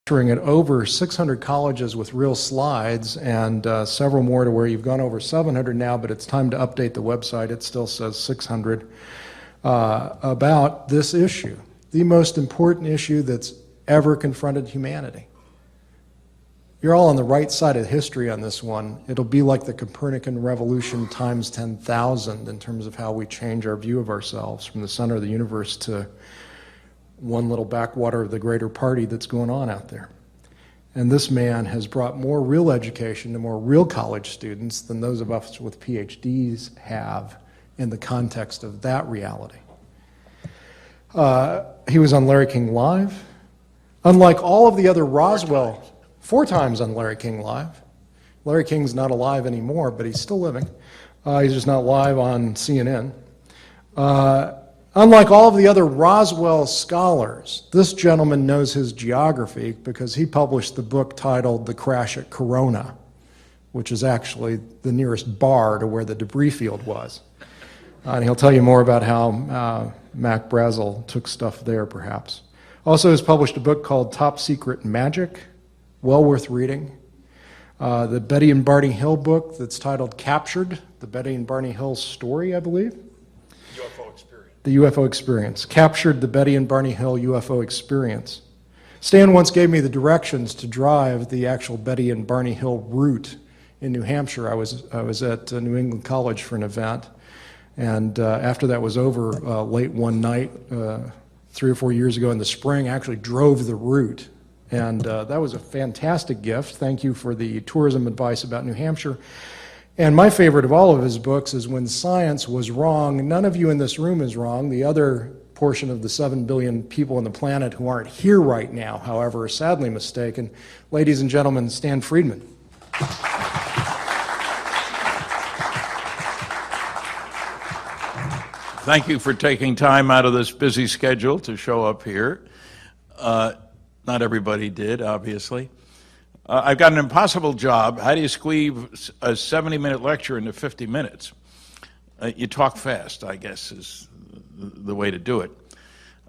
at over 600 colleges with real slides and several more to where you've gone over 700 now, but it's time to update the website. It still says 600 about this issue, the most important issue that's ever confronted humanity. You're all on the right side of history on this one. It'll be like the Copernican revolution times 10,000 in terms of how we change our view of ourselves from the center of the universe to one little backwater of the greater party that's going on out there. And this man has brought more real education to more real college students than those of us with PhDs have in the context of that reality. He was on Larry King Live. Unlike all of the other Roswell, 4 times on Larry King Live. Larry King's not alive anymore, but he's still living. He's just not live on CNN. Unlike all of the other Roswell scholars, this gentleman knows his geography because he published the book titled The Crash at Corona, which is actually the nearest bar to where the debris field was. And he'll tell you more about how Mac Brazel took stuff there, perhaps. Also has published a book called Top Secret Magic, well worth reading. The Betty and Barney Hill book that's titled Captured, the Betty and Barney Hill story, I believe. UFO Experience. The UFO Experience. Captured the Betty and Barney Hill UFO Experience. Stan once gave me the directions to drive the actual Betty and Barney Hill route in New Hampshire. I was at New England College for an event, and after that was over, late one night, 3 or 4 years ago in the spring, I actually drove the route. And that was a fantastic gift. Thank you for the tourism advice about New Hampshire. And my favorite of all of his books is When Science Was Wrong. None of you in this room is wrong. The other portion of the 7 billion people on the planet who aren't here right now, however, are sadly mistaken. Ladies and gentlemen, Stanton Friedman. Thank you for taking time out of this busy schedule to show up here. Not everybody did, obviously. I've got an impossible job. How do you squeeze a 70-minute lecture into 50 minutes? You talk fast, I guess, is the way to do it.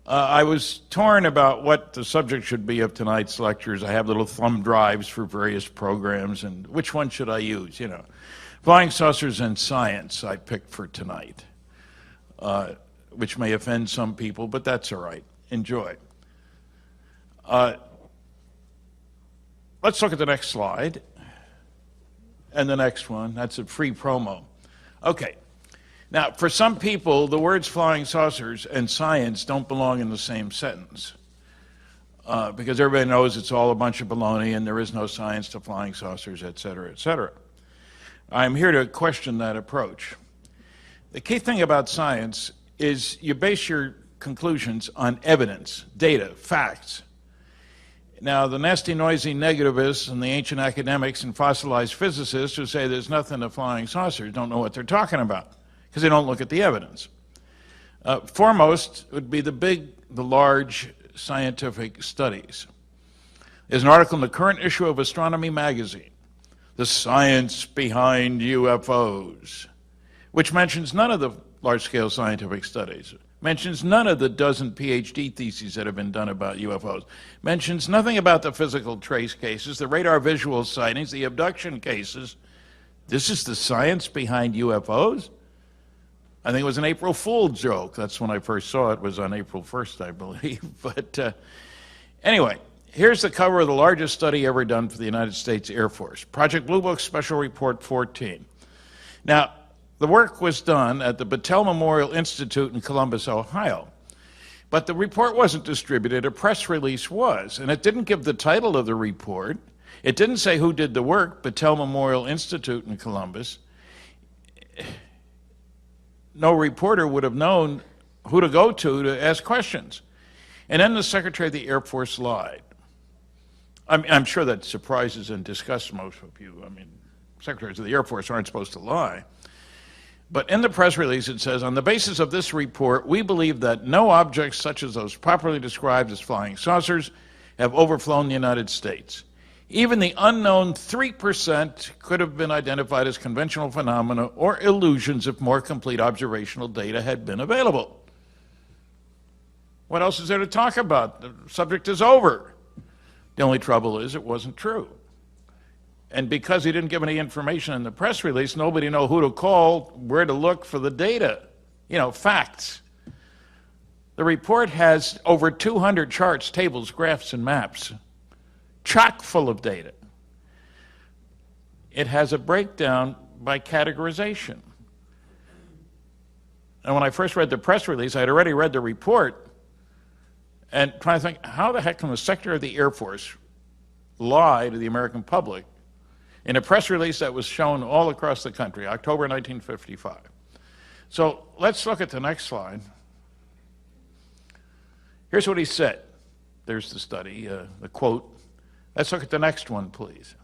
I was torn about what the subject should be of tonight's lectures. I have little thumb drives for various programs, and which one should I use? You know, flying saucers and science I picked for tonight, which may offend some people, but that's all right. Enjoy. Let's look at the next slide and the next one. That's a free promo. Okay. Now, for some people, the words flying saucers and science don't belong in the same sentence because everybody knows it's all a bunch of baloney and there is no science to flying saucers, et cetera, et cetera. I'm here to question that approach. The key thing about science is you base your conclusions on evidence, data, facts. Now, the nasty, noisy negativists and the ancient academics and fossilized physicists who say there's nothing to flying saucers don't know what they're talking about because they don't look at the evidence. Foremost would be the large scientific studies. There's an article in the current issue of Astronomy magazine, The Science Behind UFOs, which mentions none of the large-scale scientific studies, mentions none of the dozen PhD theses that have been done about UFOs, mentions nothing about the physical trace cases, the radar visual sightings, the abduction cases. This is the science behind UFOs? I think it was an April Fool joke. That's when I first saw it. It was on April 1st, I believe. But anyway, here's the cover of the largest study ever done for the United States Air Force, Project Blue Book Special Report 14. Now, the work was done at the Battelle Memorial Institute in Columbus, Ohio. But the report wasn't distributed, a press release was, and it didn't give the title of the report. It didn't say who did the work, Battelle Memorial Institute in Columbus. No reporter would have known who to go to ask questions. And then the Secretary of the Air Force lied. I'm sure that surprises and disgusts most of you. I mean, secretaries of the Air Force aren't supposed to lie. But in the press release it says, on the basis of this report, we believe that no objects such as those properly described as flying saucers have overflown the United States. Even the unknown 3% could have been identified as conventional phenomena or illusions if more complete observational data had been available. What else is there to talk about? The subject is over. The only trouble is it wasn't true. And because he didn't give any information in the press release, nobody knew who to call, where to look for the data, facts. The report has over 200 charts, tables, graphs, and maps, chock full of data. It has a breakdown by categorization. And when I first read the press release, I had already read the report and trying to think, how the heck can the Secretary of the Air Force lie to the American public in a press release that was shown all across the country, October 1955. So let's look at the next slide. Here's what he said. There's the study, the quote. Let's look at the next one, please.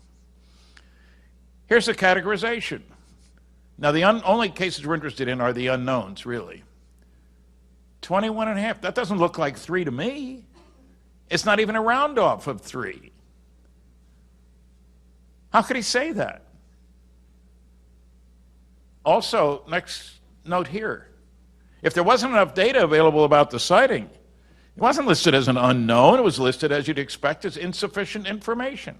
Here's the categorization. Now, the only cases we're interested in are the unknowns, really. 21 and a half. That doesn't look like 3 to me. It's not even a round off of 3. How could he say that? Also, next note here. If there wasn't enough data available about the sighting, it wasn't listed as an unknown. It was listed, as you'd expect, as insufficient information.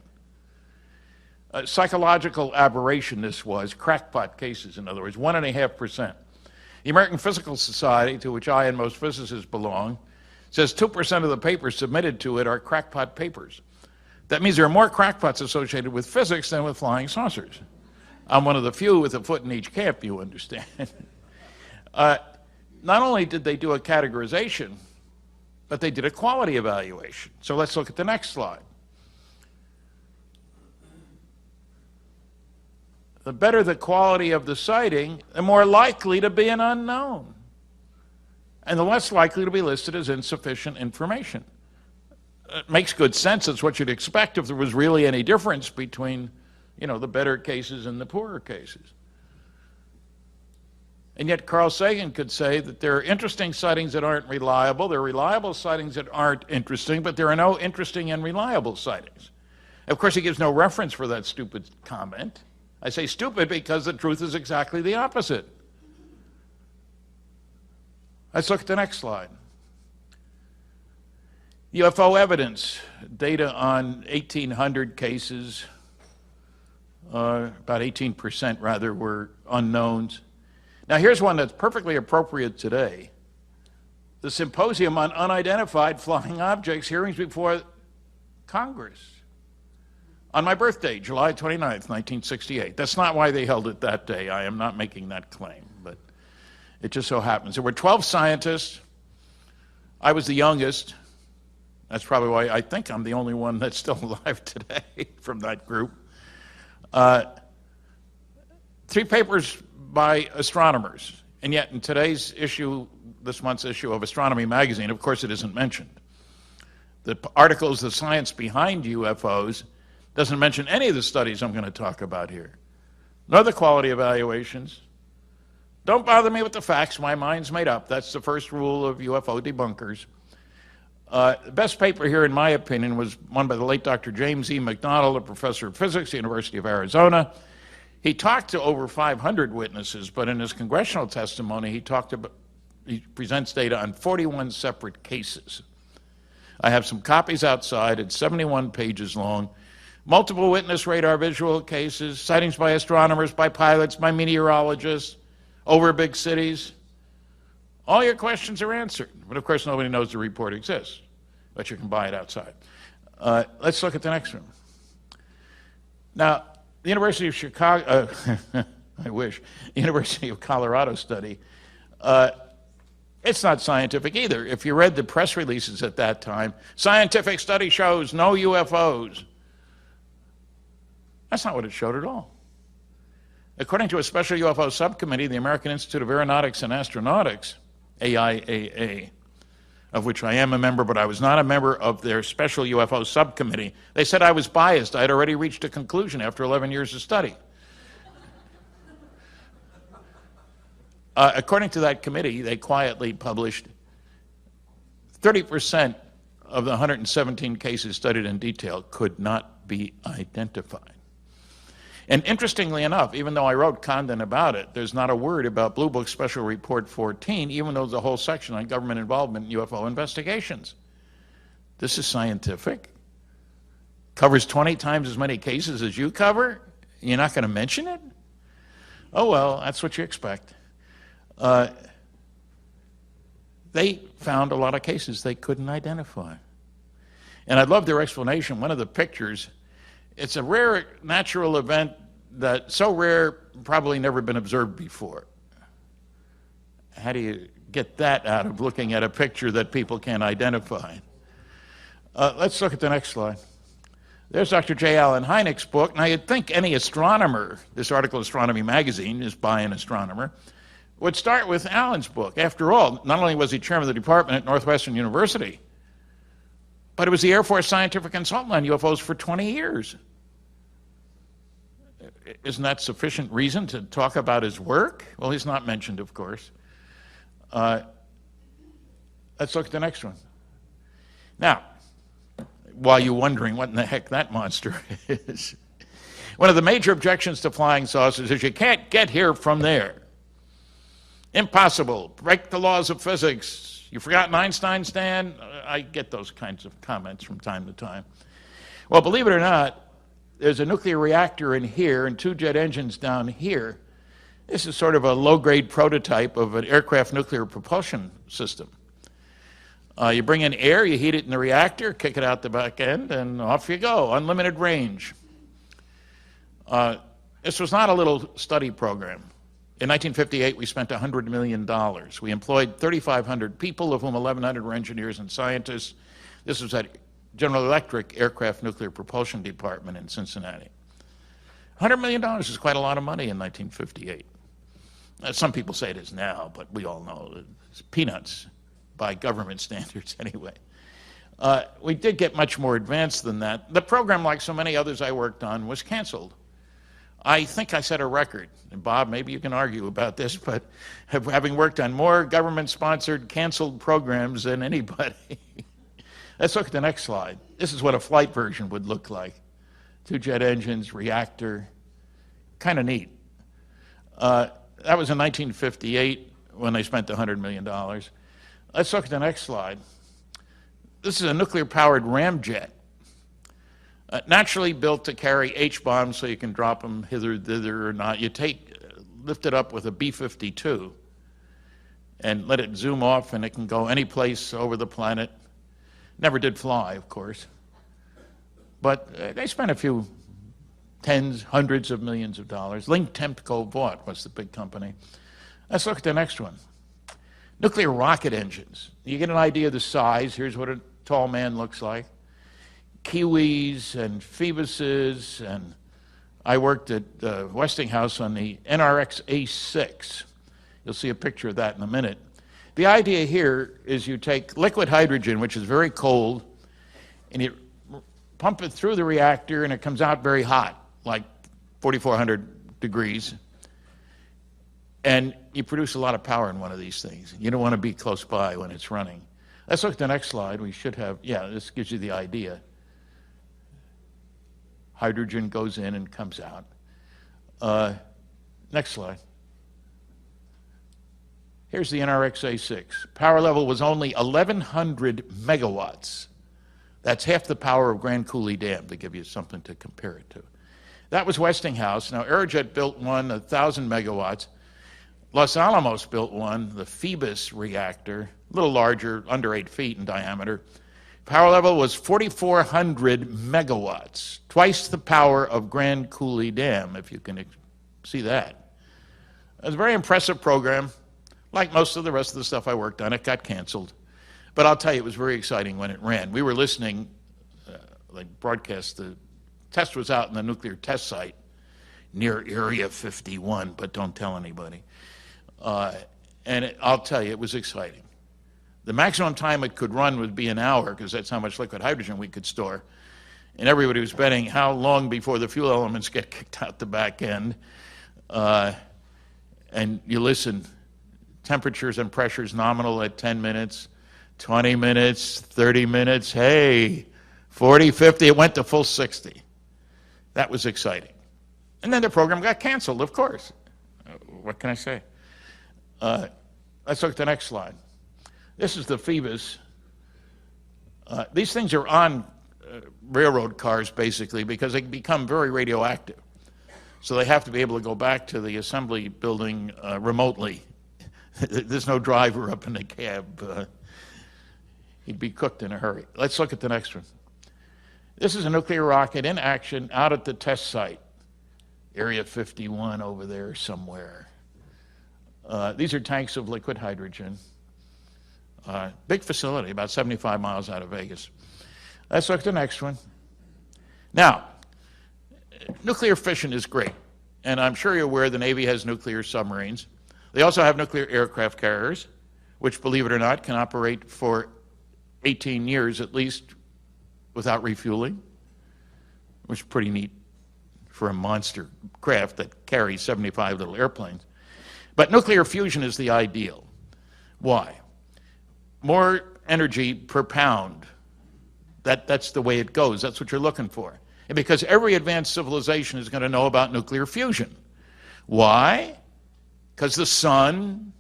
Psychological aberration, this was, crackpot cases, in other words, 1.5%. The American Physical Society, to which I and most physicists belong, says 2% of the papers submitted to it are crackpot papers. That means there are more crackpots associated with physics than with flying saucers. I'm one of the few with a foot in each camp, you understand. Not only did they do a categorization, but they did a quality evaluation. So let's look at the next slide. The better the quality of the sighting, the more likely to be an unknown, and the less likely to be listed as insufficient information. It makes good sense. It's what you'd expect if there was really any difference between, the better cases and the poorer cases. And yet Carl Sagan could say that there are interesting sightings that aren't reliable, there are reliable sightings that aren't interesting, but there are no interesting and reliable sightings. Of course, he gives no reference for that stupid comment. I say stupid because the truth is exactly the opposite. Let's look at the next slide. UFO evidence, data on 1,800 cases, about 18% rather, were unknowns. Now here's one that's perfectly appropriate today. The Symposium on Unidentified Flying Objects, hearings before Congress. On my birthday, July 29th, 1968. That's not why they held it that day. I am not making that claim, but it just so happens. There were 12 scientists. I was the youngest. That's probably why I think I'm the only one that's still alive today from that group. 3 papers by astronomers, and yet in today's issue, this month's issue of Astronomy magazine, of course it isn't mentioned. The articles, the science behind UFOs, doesn't mention any of the studies I'm going to talk about here, nor the quality evaluations. Don't bother me with the facts, my mind's made up. That's the first rule of UFO debunkers. The best paper here, in my opinion, was one by the late Dr. James E. McDonald, a professor of physics at the University of Arizona. He talked to over 500 witnesses, but in his congressional testimony, he presents data on 41 separate cases. I have some copies outside. It's 71 pages long. Multiple witness radar visual cases, sightings by astronomers, by pilots, by meteorologists, over big cities. All your questions are answered. But of course, nobody knows the report exists, but you can buy it outside. Let's look at the next one. Now, the University of Chicago, I wish, the University of Colorado study, it's not scientific either. If you read the press releases at that time, scientific study shows no UFOs. That's not what it showed at all. According to a special UFO subcommittee, the American Institute of Aeronautics and Astronautics, AIAA, of which I am a member, but I was not a member of their special UFO subcommittee. They said I was biased. I had already reached a conclusion after 11 years of study. According to that committee, they quietly published 30% of the 117 cases studied in detail could not be identified. And interestingly enough, even though I wrote Condon about it, there's not a word about Blue Book Special Report 14, even though there's a whole section on government involvement in UFO investigations. This is scientific. covers 20 times as many cases as you cover. You're not going to mention it? Oh, well, that's what you expect. They found a lot of cases they couldn't identify. And I love their explanation. One of the pictures, it's a rare natural event that so rare, probably never been observed before. How do you get that out of looking at a picture that people can't identify? Let's look at the next slide. There's Dr. J. Allen Hynek's book. Now, you'd think any astronomer, this article in Astronomy Magazine is by an astronomer, would start with Allen's book. After all, not only was he chairman of the department at Northwestern University, but he was the Air Force scientific consultant on UFOs for 20 years. Isn't that sufficient reason to talk about his work? Well, he's not mentioned, of course. Let's look at the next one. Now, while you're wondering what in the heck that monster is, one of the major objections to flying saucers is you can't get here from there. Impossible. Break the laws of physics. You forgotten Einstein, Stan? I get those kinds of comments from time to time. Well, believe it or not, there's a nuclear reactor in here and 2 jet engines down here. This is sort of a low-grade prototype of an aircraft nuclear propulsion system. You bring in air, you heat it in the reactor, kick it out the back end, and off you go, unlimited range. This was not a little study program. In 1958, we spent $100 million. We employed 3,500 people, of whom 1,100 were engineers and scientists. This was at General Electric Aircraft Nuclear Propulsion Department in Cincinnati. $100 million is quite a lot of money in 1958. Some people say it is now, but we all know it's peanuts by government standards anyway. We did get much more advanced than that. The program, like so many others I worked on, was canceled. I think I set a record, and Bob, maybe you can argue about this, but having worked on more government-sponsored canceled programs than anybody. Let's look at the next slide. This is what a flight version would look like. 2 jet engines, reactor, kind of neat. That was in 1958 when they spent the $100 million. Let's look at the next slide. This is a nuclear-powered ramjet, naturally built to carry H-bombs so you can drop them hither, thither, or not. You lift it up with a B-52 and let it zoom off, and it can go any place over the planet. Never did fly, of course. But they spent a few tens, hundreds of millions of dollars. Link Temco Vought was the big company. Let's look at the next one. Nuclear rocket engines. You get an idea of the size. Here's what a tall man looks like. Kiwis and Phoebuses, and I worked at Westinghouse on the NRX A6. You'll see a picture of that in a minute. The idea here is you take liquid hydrogen, which is very cold, and you pump it through the reactor, and it comes out very hot, like 4,400 degrees, and you produce a lot of power in one of these things. You don't want to be close by when it's running. Let's look at the next slide. We should have, yeah, this gives you the idea. Hydrogen goes in and comes out. Next slide. Here's the NRX A6. Power level was only 1,100 megawatts. That's half the power of Grand Coulee Dam, to give you something to compare it to. That was Westinghouse. Now, Aerojet built one, 1,000 megawatts. Los Alamos built one, the Phoebus reactor, a little larger, under 8 feet in diameter. Power level was 4,400 megawatts, twice the power of Grand Coulee Dam, if you can see that. It was a very impressive program. Like most of the rest of the stuff I worked on, it got canceled. But I'll tell you, it was very exciting when it ran. We were listening, broadcast, the test was out in the nuclear test site near Area 51, but don't tell anybody. I'll tell you, it was exciting. The maximum time it could run would be an hour, because that's how much liquid hydrogen we could store. And everybody was betting how long before the fuel elements get kicked out the back end. And you listen, temperatures and pressures nominal at 10 minutes, 20 minutes, 30 minutes, hey, 40, 50, it went to full 60. That was exciting. And then the program got canceled, of course. What can I say? Let's look at the next slide. This is the Phoebus. These things are on railroad cars, basically, because they become very radioactive. So they have to be able to go back to the assembly building remotely. There's no driver up in the cab. He'd be cooked in a hurry. Let's look at the next one. This is a nuclear rocket in action out at the test site, Area 51 over there somewhere. These are tanks of liquid hydrogen. Big facility, about 75 miles out of Vegas. Let's look at the next one. Now, nuclear fission is great, and I'm sure you're aware the Navy has nuclear submarines. They also have nuclear aircraft carriers, which, believe it or not, can operate for 18 years at least without refueling, which is pretty neat for a monster craft that carries 75 little airplanes. But nuclear fusion is the ideal. Why? More energy per pound. That's the way it goes. That's what you're looking for. And because every advanced civilization is going to know about nuclear fusion. Why? Because the sun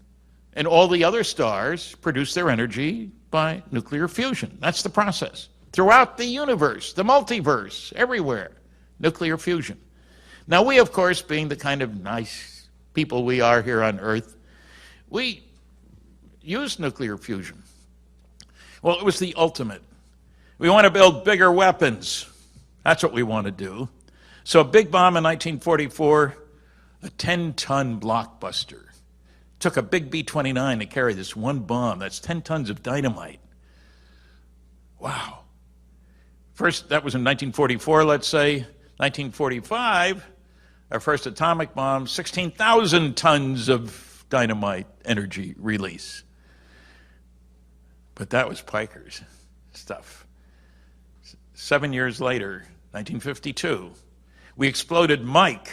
and all the other stars produce their energy by nuclear fusion. That's the process. Throughout the universe, the multiverse, everywhere, nuclear fusion. Now we, of course, being the kind of nice people we are here on Earth, we use nuclear fusion. Well, it was the ultimate. We want to build bigger weapons. That's what we want to do. So a big bomb in 1944, a 10-ton blockbuster. Took a big B-29 to carry this one bomb. That's 10 tons of dynamite. Wow. First, that was in 1944, let's say. 1945, our first atomic bomb, 16,000 tons of dynamite energy release. But that was Piker's stuff. 7 years later, 1952, we exploded Mike.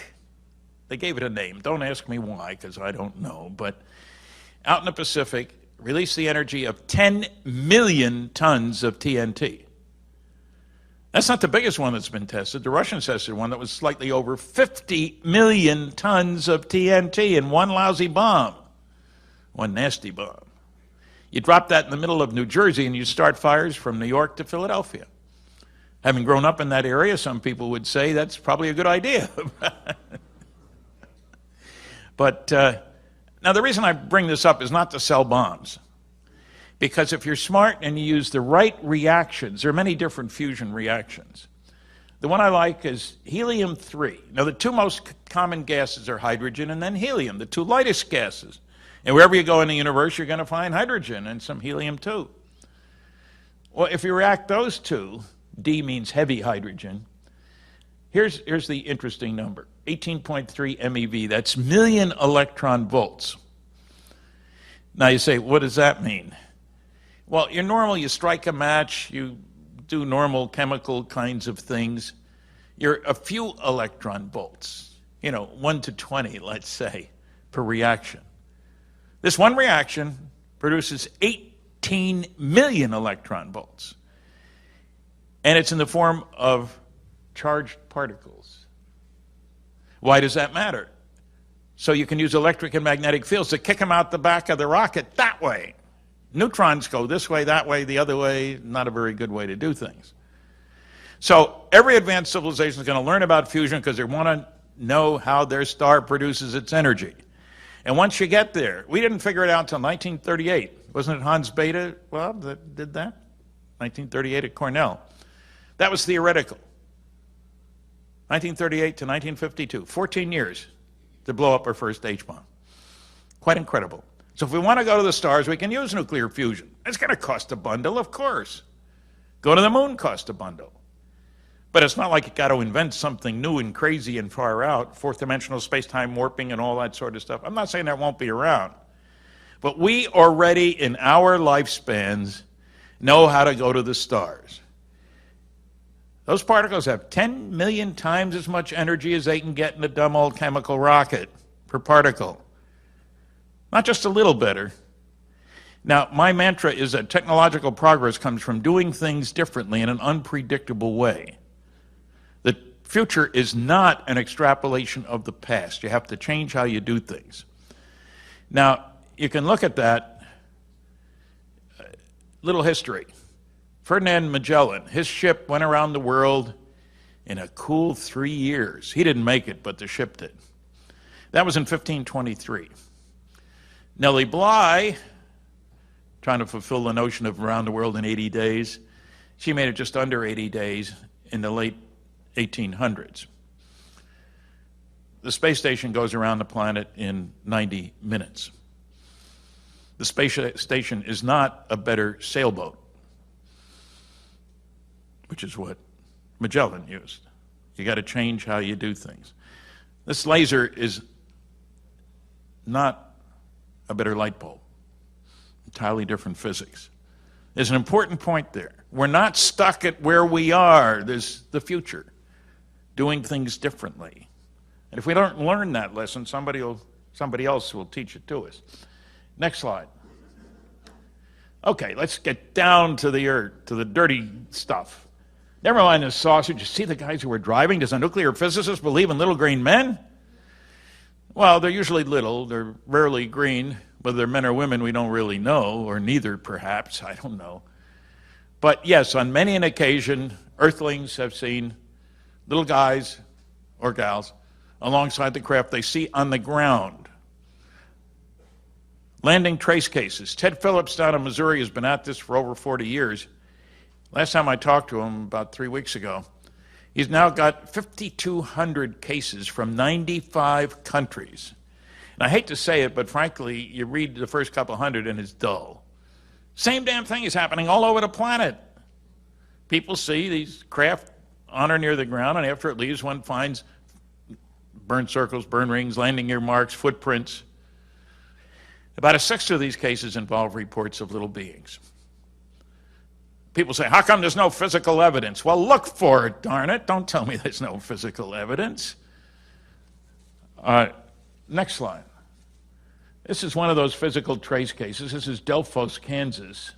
They gave it a name. Don't ask me why, because I don't know. But out in the Pacific, released the energy of 10 million tons of TNT. That's not the biggest one that's been tested. The Russians tested one that was slightly over 50 million tons of TNT in one lousy bomb, one nasty bomb. You drop that in the middle of New Jersey and you start fires from New York to Philadelphia. Having grown up in that area, some people would say that's probably a good idea. But now the reason I bring this up is not to sell bombs. Because if you're smart and you use the right reactions, there are many different fusion reactions. The one I like is helium-3. Now the two most common gases are hydrogen and then helium, the two lightest gases. And wherever you go in the universe, you're going to find hydrogen and some helium too. Well, if you react those two, D means heavy hydrogen. Here's the interesting number, 18.3 MeV. That's million electron volts. Now you say, what does that mean? Well, you're normal, you strike a match, you do normal chemical kinds of things. You're a few electron volts, 1 to 20, let's say, per reaction. This one reaction produces 18 million electron volts. And it's in the form of charged particles. Why does that matter? So you can use electric and magnetic fields to kick them out the back of the rocket that way. Neutrons go this way, that way, the other way. Not a very good way to do things. So every advanced civilization is going to learn about fusion because they want to know how their star produces its energy. And once you get there, we didn't figure it out until 1938. Wasn't it Hans Bethe that did that? 1938 at Cornell. That was theoretical. 1938 to 1952, 14 years to blow up our first H-bomb. Quite incredible. So if we want to go to the stars, we can use nuclear fusion. It's going to cost a bundle, of course. Go to the moon cost a bundle. But it's not like you got to invent something new and crazy and far out, fourth-dimensional space-time warping and all that sort of stuff. I'm not saying that won't be around. But we already, in our lifespans, know how to go to the stars. Those particles have 10 million times as much energy as they can get in a dumb old chemical rocket per particle. Not just a little better. Now, my mantra is that technological progress comes from doing things differently in an unpredictable way. The future is not an extrapolation of the past. You have to change how you do things. Now, you can look at that little history. Ferdinand Magellan, his ship went around the world in a cool 3 years. He didn't make it, but the ship did. That was in 1523. Nellie Bly, trying to fulfill the notion of around the world in 80 days, she made it just under 80 days in the late 1800s. The space station goes around the planet in 90 minutes. The space station is not a better sailboat, which is what Magellan used. You got to change how you do things. This laser is not a better light bulb. Entirely different physics. There's an important point there. We're not stuck at where we are. There's the future, doing things differently. And if we don't learn that lesson, somebody else will teach it to us. Next slide. Okay, let's get down to the earth, to the dirty stuff. Never mind the sausage. You see the guys who are driving? Does a nuclear physicist believe in little green men? Well, they're usually little. They're rarely green. Whether they're men or women, we don't really know, or neither, perhaps. I don't know. But yes, on many an occasion, Earthlings have seen little guys or gals alongside the craft they see on the ground. Landing trace cases. Ted Phillips down in Missouri has been at this for over 40 years. Last time I talked to him, about 3 weeks ago, he's now got 5,200 cases from 95 countries. And I hate to say it, but frankly, you read the first couple hundred and it's dull. Same damn thing is happening all over the planet. People see these craft on or near the ground, and after it leaves, one finds burn circles, burn rings, landing gear marks, footprints. About a sixth of these cases involve reports of little beings. People say, how come there's no physical evidence? Well, look for it, darn it. Don't tell me there's no physical evidence. Next slide. This is one of those physical trace cases. This is Delphos, Kansas.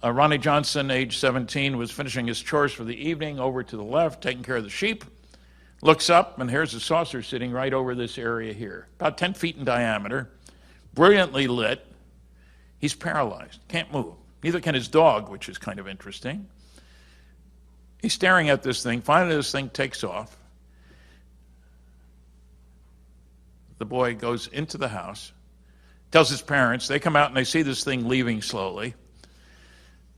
Ronnie Johnson, age 17, was finishing his chores for the evening, over to the left, taking care of the sheep. Looks up, and here's a saucer sitting right over this area here, about 10 feet in diameter, brilliantly lit. He's paralyzed, can't move. Neither can his dog, which is kind of interesting. He's staring at this thing. Finally, this thing takes off. The boy goes into the house, tells his parents. They come out and they see this thing leaving slowly.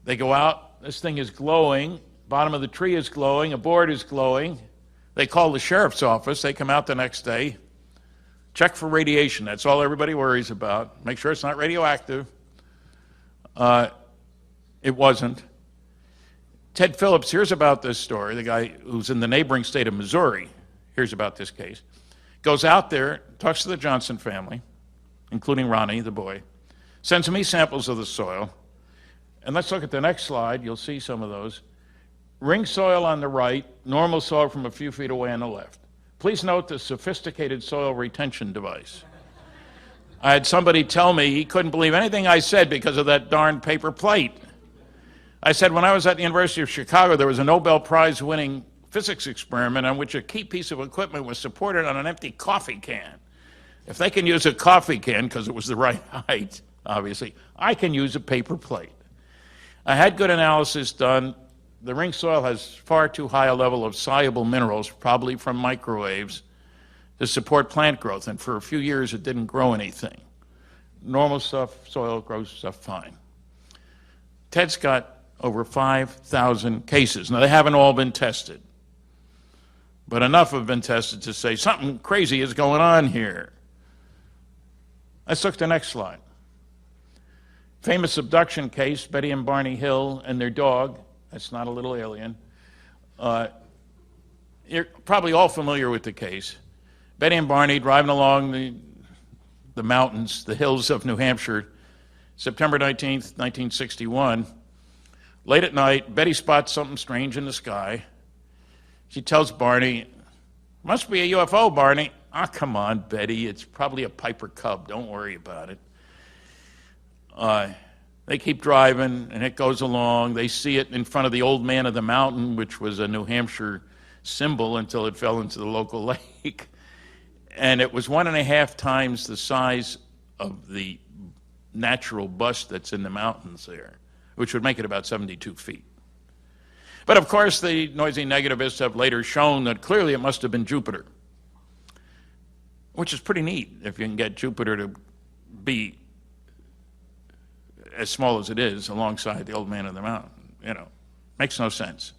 They go out. This thing is glowing. Bottom of the tree is glowing. A board is glowing. They call the sheriff's office. They come out the next day. Check for radiation. That's all everybody worries about. Make sure it's not radioactive. It wasn't. Ted Phillips hears about this story. The guy who's in the neighboring state of Missouri hears about this case. Goes out there, talks to the Johnson family, including Ronnie, the boy, sends me samples of the soil. And let's look at the next slide. You'll see some of those. Ring soil on the right, normal soil from a few feet away on the left. Please note the sophisticated soil retention device. I had somebody tell me he couldn't believe anything I said because of that darn paper plate. I said when I was at the University of Chicago, there was a Nobel Prize winning physics experiment on which a key piece of equipment was supported on an empty coffee can. If they can use a coffee can, because it was the right height, obviously, I can use a paper plate. I had good analysis done. The ring soil has far too high a level of soluble minerals, probably from microwaves, to support plant growth, and for a few years it didn't grow anything. Normal soil grows stuff fine. Ted's got over 5,000 cases. Now, they haven't all been tested, but enough have been tested to say something crazy is going on here. Let's look at the next slide. Famous abduction case, Betty and Barney Hill and their dog. That's not a little alien. You're probably all familiar with the case. Betty and Barney driving along the mountains, the hills of New Hampshire, September 19th, 1961. Late at night, Betty spots something strange in the sky. She tells Barney, must be a UFO, Barney. Ah, come on, Betty. It's probably a Piper Cub. Don't worry about it. They keep driving, and it goes along. They see it in front of the Old Man of the Mountain, which was a New Hampshire symbol until it fell into the local lake. And it was 1.5 times the size of the natural bust that's in the mountains there. which would make it about 72 feet. But of course, the noisy negativists have later shown that clearly it must have been Jupiter, which is pretty neat if you can get Jupiter to be as small as it is alongside the old man of the mountain. You know, makes no sense.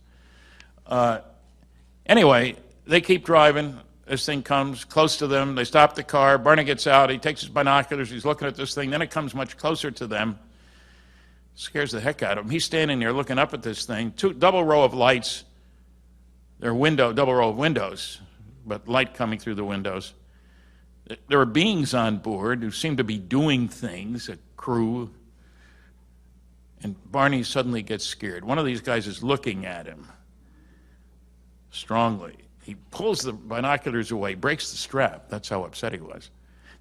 Anyway, they keep driving. This thing comes close to them. They stop the car. Barney gets out. He takes his binoculars. He's looking at this thing. Then it comes much closer to them. Scares the heck out of him. He's standing there looking up at this thing. Double row of lights. Double row of windows, but light coming through the windows. There are beings on board who seem to be doing things, a crew. And Barney suddenly gets scared. One of these guys is looking at him strongly. He pulls the binoculars away, breaks the strap. That's how upset he was.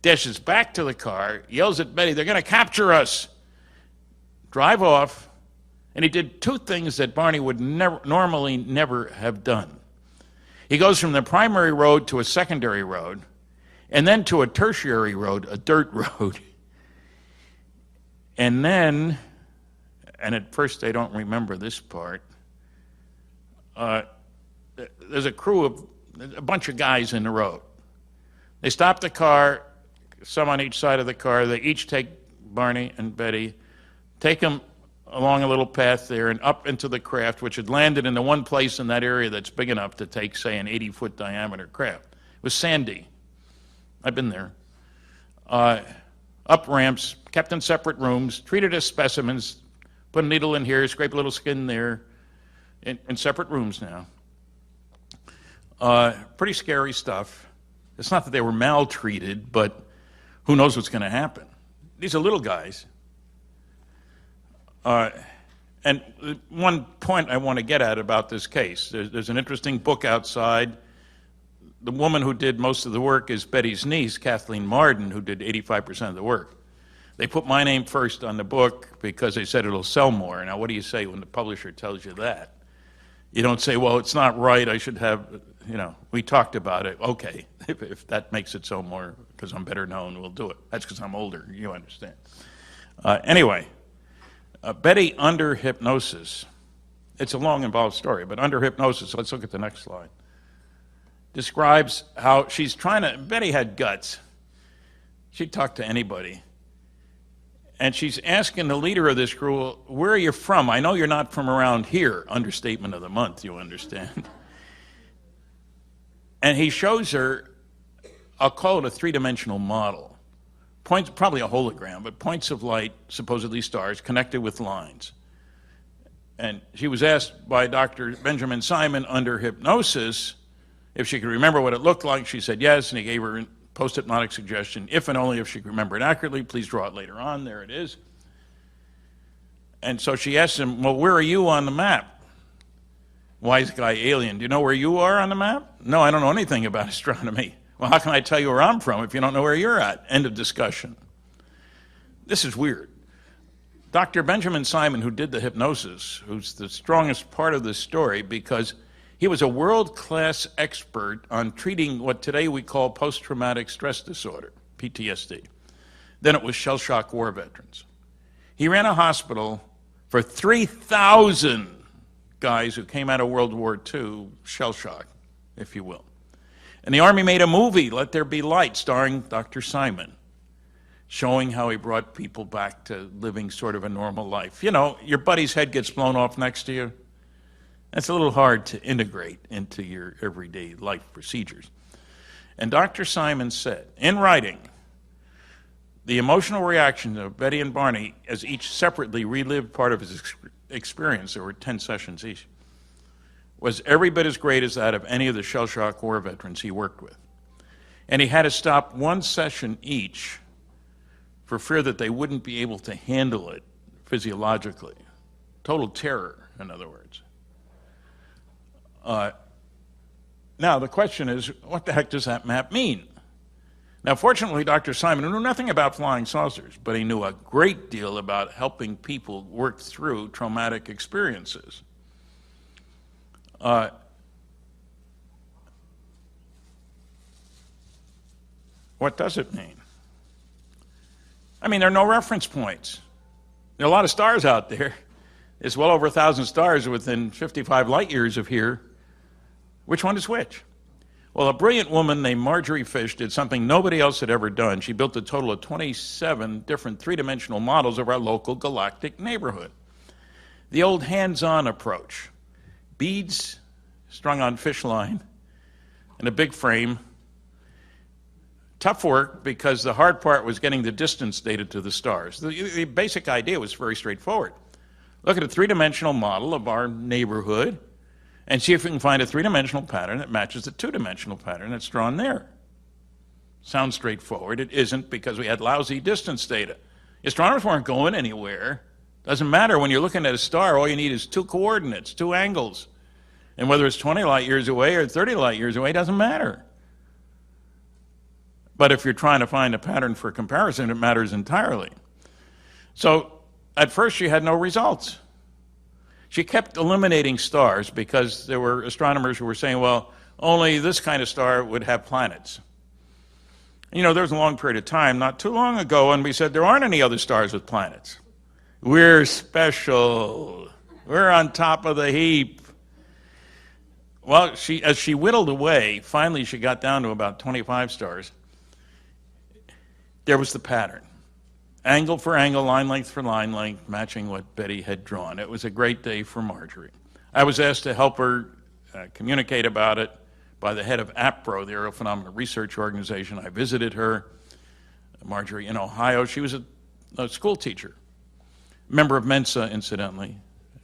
Dashes back to the car, yells at Betty, "They're going to capture us." Drive off. And he did two things that Barney would normally never have done. He goes from the primary road to a secondary road, and then to a tertiary road, a dirt road. And then, and at first they don't remember this part, there's a crew of a bunch of guys in the road. They stop the car, some on each side of the car. They each take Barney and Betty, take them along a little path there and up into the craft, which had landed in the one place in that area that's big enough to take, say, an 80-foot diameter craft. It was sandy. I've been there. Up ramps, kept in separate rooms, treated as specimens, put a needle in here, scrape a little skin there, in separate rooms now. Pretty scary stuff. It's not that they were maltreated, but who knows what's going to happen. These are little guys. And one point I want to get at about this case, there's an interesting book outside. The woman who did most of the work is Betty's niece, Kathleen Marden, who did 85% of the work. They put my name first on the book because they said it'll sell more. Now, what do you say when the publisher tells you that? You don't say, well, it's not right, I should have, we talked about it. Okay, if that makes it sell more because I'm better known, we'll do it. That's because I'm older, you understand. Anyway, Betty under hypnosis, it's a long, involved story, but under hypnosis, let's look at the next slide, describes how she's Betty had guts. She'd talk to anybody. And she's asking the leader of this crew, where are you from? I know you're not from around here. Understatement of the month, you understand. And he shows her, I'll call it a three-dimensional model. Points, probably a hologram, but points of light, supposedly stars, connected with lines. And she was asked by Dr. Benjamin Simon under hypnosis if she could remember what it looked like. She said yes, and he gave her a post-hypnotic suggestion, if and only if she could remember it accurately. Please draw it later on. There it is. And so she asked him, well, where are you on the map? Wise guy alien, do you know where you are on the map? No, I don't know anything about astronomy. Well, how can I tell you where I'm from if you don't know where you're at? End of discussion. This is weird. Dr. Benjamin Simon, who did the hypnosis, who's the strongest part of this story because he was a world-class expert on treating what today we call post-traumatic stress disorder, PTSD. Then it was shell-shock war veterans. He ran a hospital for 3,000 guys who came out of World War II, shell-shock, if you will. And the Army made a movie, Let There Be Light, starring Dr. Simon, showing how he brought people back to living sort of a normal life. You know, your buddy's head gets blown off next to you. That's a little hard to integrate into your everyday life procedures. And Dr. Simon said, in writing, the emotional reaction of Betty and Barney as each separately relived part of his experience, there were 10 sessions each, was every bit as great as that of any of the shell-shock war veterans he worked with. And he had to stop one session each for fear that they wouldn't be able to handle it physiologically. Total terror, in other words. Now, the question is, what the heck does that map mean? Now, fortunately, Dr. Simon knew nothing about flying saucers, but he knew a great deal about helping people work through traumatic experiences. What does it mean? I mean, there are no reference points. There are a lot of stars out there, There's well over 1,000 stars within 55 light years of here. Which one is which? Well, a brilliant woman named Marjorie Fish did something nobody else had ever done. She built a total of 27 different three-dimensional models of our local galactic neighborhood. The old hands-on approach. Beads strung on fish line in a big frame. Tough work because the hard part was getting the distance data to the stars. The basic idea was very straightforward. Look at a three-dimensional model of our neighborhood and see if we can find a three-dimensional pattern that matches the two-dimensional pattern that's drawn there. Sounds straightforward. It isn't, because we had lousy distance data. Astronomers weren't going anywhere. Doesn't matter. When you're looking at a star, all you need is two coordinates, two angles. And whether it's 20 light years away or 30 light years away, doesn't matter. But if you're trying to find a pattern for comparison, it matters entirely. So at first she had no results. She kept eliminating stars because there were astronomers who were saying, well, only this kind of star would have planets. You know, there was a long period of time, not too long ago, when we said there aren't any other stars with planets. We're special. We're on top of the heap. Well, as she whittled away, finally she got down to about 25 stars. There was the pattern. Angle for angle, line length for line length, matching what Betty had drawn. It was a great day for Marjorie. I was asked to help her communicate about it by the head of APRO, the Aerial Phenomena Research Organization. I visited her, Marjorie, in Ohio. She was a school teacher, member of Mensa, incidentally,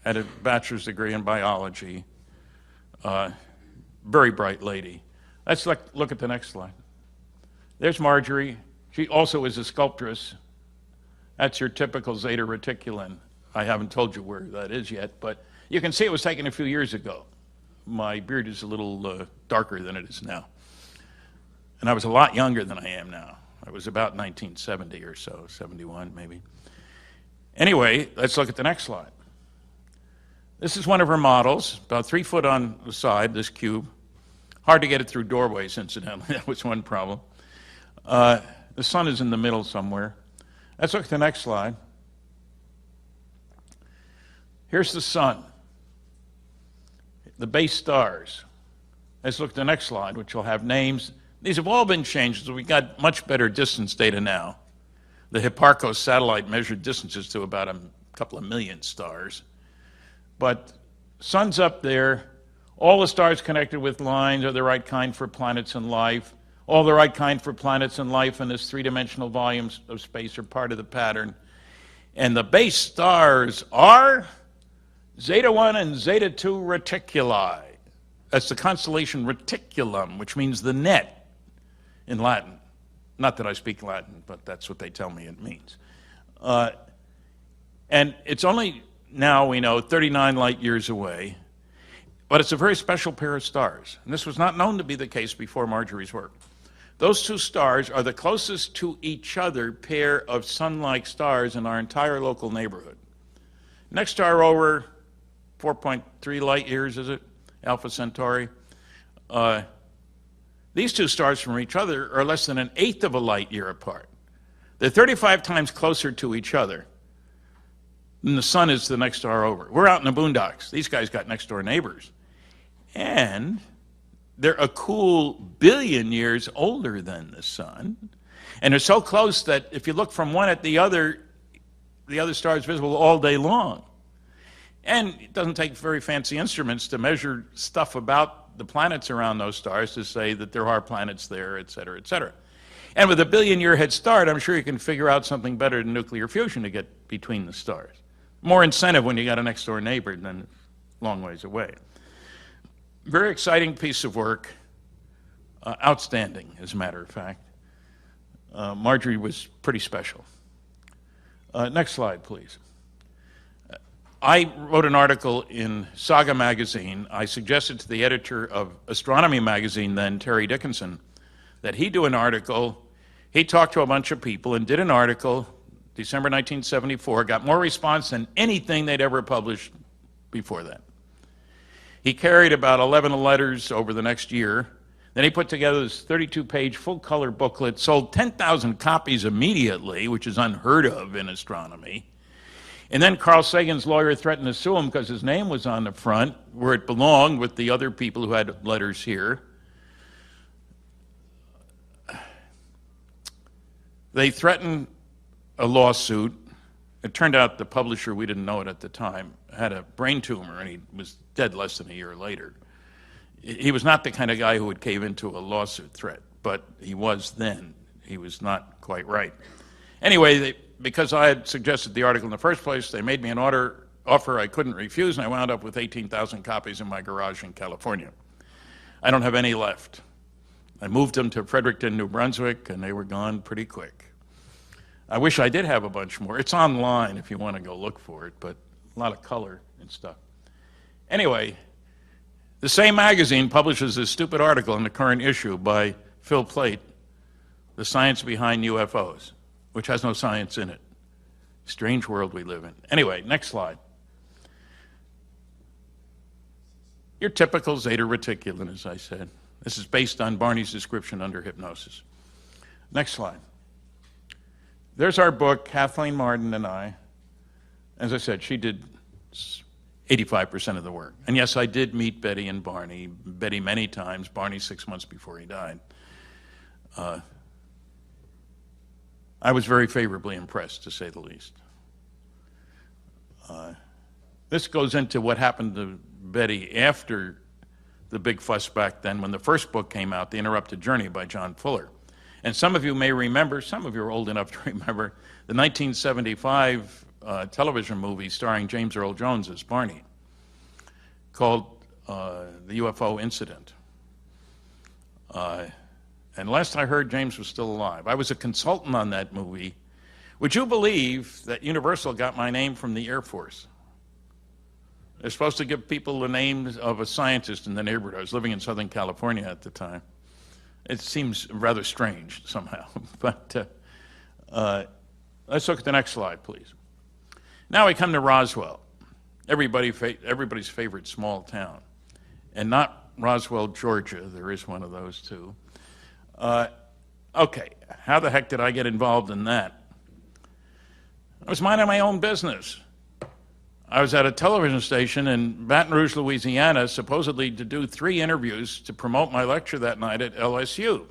had a bachelor's degree in biology. Very bright lady. Let's look at the next slide. There's Marjorie. She also is a sculptress. That's your typical Zeta Reticulans. I haven't told you where that is yet, but you can see it was taken a few years ago. My beard is a little darker than it is now. And I was a lot younger than I am now. I was about 1970 or so, 71 maybe. Anyway, let's look at the next slide. This is one of her models, about 3 foot on the side, this cube. Hard to get it through doorways, incidentally. That was one problem. The sun is in the middle somewhere. Let's look at the next slide. Here's the sun, the base stars. Let's look at the next slide, which will have names. These have all been changed, so we've got much better distance data now. The Hipparcos satellite measured distances to about a couple of million stars. But sun's up there. All the stars connected with lines are the right kind for planets and life. All the right kind for planets and life in this three-dimensional volumes of space are part of the pattern. And the base stars are Zeta 1 and Zeta 2 Reticuli. That's the constellation Reticulum, which means the net in Latin. Not that I speak Latin, but that's what they tell me it means. And it's only now, we know, 39 light years away, but it's a very special pair of stars. And this was not known to be the case before Marjorie's work. Those two stars are the closest to each other pair of sun-like stars in our entire local neighborhood. Next star over, 4.3 light years, is it? Alpha Centauri. These two stars from each other are less than 1/8 of a light year apart. They're 35 times closer to each other than the sun is to the next star over. We're out in the boondocks. These guys got next door neighbors. And they're a cool 1 billion years older than the sun. And they're so close that if you look from one at the other star is visible all day long. And it doesn't take very fancy instruments to measure stuff about the planets around those stars to say that there are planets there, et cetera, et cetera. And with a 1 billion year head start, I'm sure you can figure out something better than nuclear fusion to get between the stars. More incentive when you got a next door neighbor than a long ways away. Very exciting piece of work. Outstanding, as a matter of fact. Marjorie was pretty special. Next slide, please. I wrote an article in Saga magazine. I suggested to the editor of Astronomy magazine then, Terry Dickinson, that he do an article. He talked to a bunch of people and did an article, December 1974, got more response than anything they'd ever published before that. He carried about 11 letters over the next year. Then he put together this 32-page full-color booklet, sold 10,000 copies immediately, which is unheard of in astronomy. And then Carl Sagan's lawyer threatened to sue him because his name was on the front, where it belonged with the other people who had letters here. They threatened a lawsuit. It turned out the publisher, we didn't know it at the time, had a brain tumor, and he was dead less than a year later. He was not the kind of guy who would cave into a lawsuit threat, but he was then. He was not quite right. Anyway, because I had suggested the article in the first place, they made me an offer I couldn't refuse, and I wound up with 18,000 copies in my garage in California. I don't have any left. I moved them to Fredericton, New Brunswick, and they were gone pretty quick. I wish I did have a bunch more. It's online if you want to go look for it, but a lot of color and stuff. Anyway, the same magazine publishes this stupid article in the current issue by Phil Plait, The Science Behind UFOs, which has no science in it. Strange world we live in. Anyway, next slide. Your typical Zeta Reticulan, as I said. This is based on Barney's description under hypnosis. Next slide. There's our book, Kathleen Martin and I. As I said, she did 85% of the work. And yes, I did meet Betty and Barney, Betty many times, Barney 6 months before he died. I was very favorably impressed, to say the least. This goes into what happened to Betty after the big fuss back then when the first book came out, The Interrupted Journey by John Fuller. And some of you may remember, some of you are old enough to remember, the 1975 television movie starring James Earl Jones as Barney called The UFO Incident. And last I heard, James was still alive. I was a consultant on that movie. Would you believe that Universal got my name from the Air Force? They're supposed to give people the names of a scientist in the neighborhood. I was living in Southern California at the time. It seems rather strange somehow. But let's look at the next slide, please. Now we come to Roswell, everybody's favorite small town. And not Roswell, Georgia. There is one of those too. Okay, how the heck did I get involved in that? I was minding my own business. I was at a television station in Baton Rouge, Louisiana, supposedly to do 3 interviews to promote my lecture that night at LSU.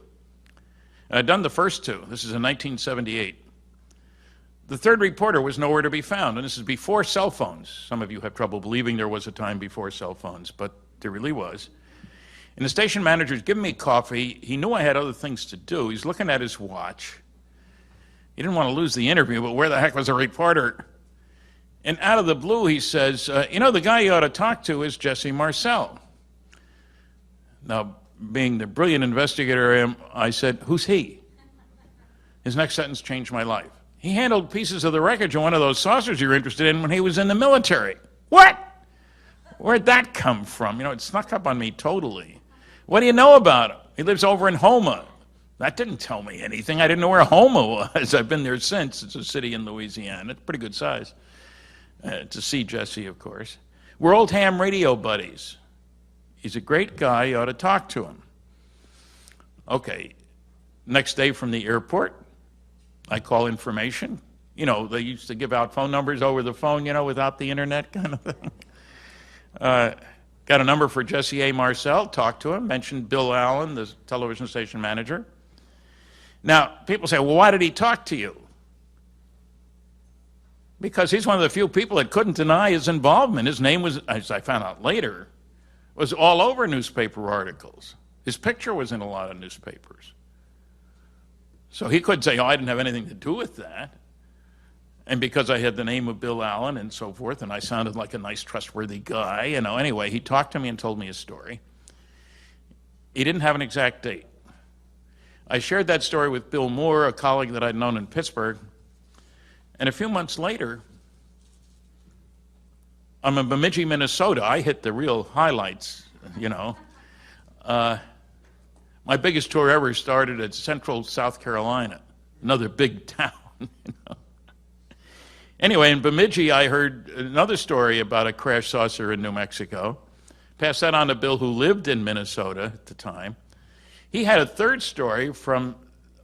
And I'd done the first 2. This is in 1978. The third reporter was nowhere to be found, and this is before cell phones. Some of you have trouble believing there was a time before cell phones, but there really was. And the station manager's giving me coffee. He knew I had other things to do. He's looking at his watch. He didn't want to lose the interview, but where the heck was a reporter? And out of the blue, he says, you know, the guy you ought to talk to is Jesse Marcel. Now, being the brilliant investigator I am, I said, who's he? His next sentence changed my life. He handled pieces of the wreckage on one of those saucers you're interested in when he was in the military. What? Where'd that come from? You know, it snuck up on me totally. What do you know about him? He lives over in Houma. That didn't tell me anything. I didn't know where Houma was. I've been there since. It's a city in Louisiana. It's pretty good size. To see Jesse, of course. We're old ham radio buddies. He's a great guy. You ought to talk to him. Okay. Next day from the airport, I call information. You know, they used to give out phone numbers over the phone, you know, without the internet kind of thing. Got a number for Jesse A. Marcel, talked to him, mentioned Bill Allen, the television station manager. Now, people say, well, why did he talk to you? Because he's one of the few people that couldn't deny his involvement. His name was, as I found out later, was all over newspaper articles. His picture was in a lot of newspapers. So he couldn't say, oh, I didn't have anything to do with that. And because I had the name of Bill Allen and so forth, and I sounded like a nice, trustworthy guy, you know, anyway, he talked to me and told me his story. He didn't have an exact date. I shared that story with Bill Moore, a colleague that I'd known in Pittsburgh. And a few months later, I'm in Bemidji, Minnesota. I hit the real highlights, you know. My biggest tour ever started at Central South Carolina, another big town, you know. Anyway, in Bemidji, I heard another story about a crash saucer in New Mexico. Passed that on to Bill, who lived in Minnesota at the time. He had a third story from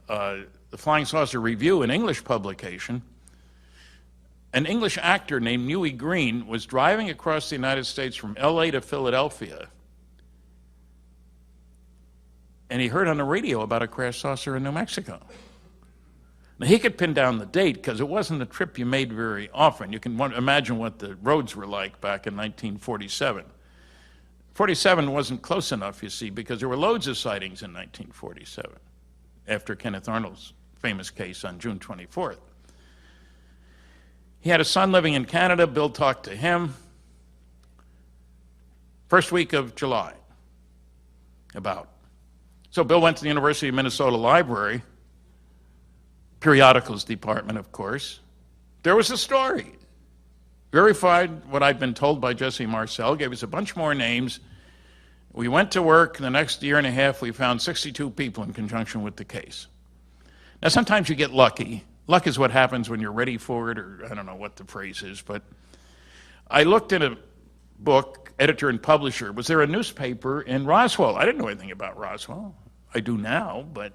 the Flying Saucer Review, an English publication. an English actor named Huey Green was driving across the United States from LA to Philadelphia, and he heard on the radio about a crash saucer in New Mexico. Now, he could pin down the date because it wasn't a trip you made very often. You can imagine what the roads were like back in 1947. 47 wasn't close enough, you see, because there were loads of sightings in 1947 after Kenneth Arnold's famous case on June 24th. He had a son living in Canada. Bill talked to him. First week of July, about. So Bill went to the University of Minnesota Library, periodicals department, of course. There was a story. Verified what I'd been told by Jesse Marcel, gave us a bunch more names. We went to work. The next year and a half, we found 62 people in conjunction with the case. Now, sometimes you get lucky. Luck is what happens when you're ready for it, or I don't know what the phrase is, but I looked in a book, editor and publisher. Was there a newspaper in Roswell? I didn't know anything about Roswell. I do now, but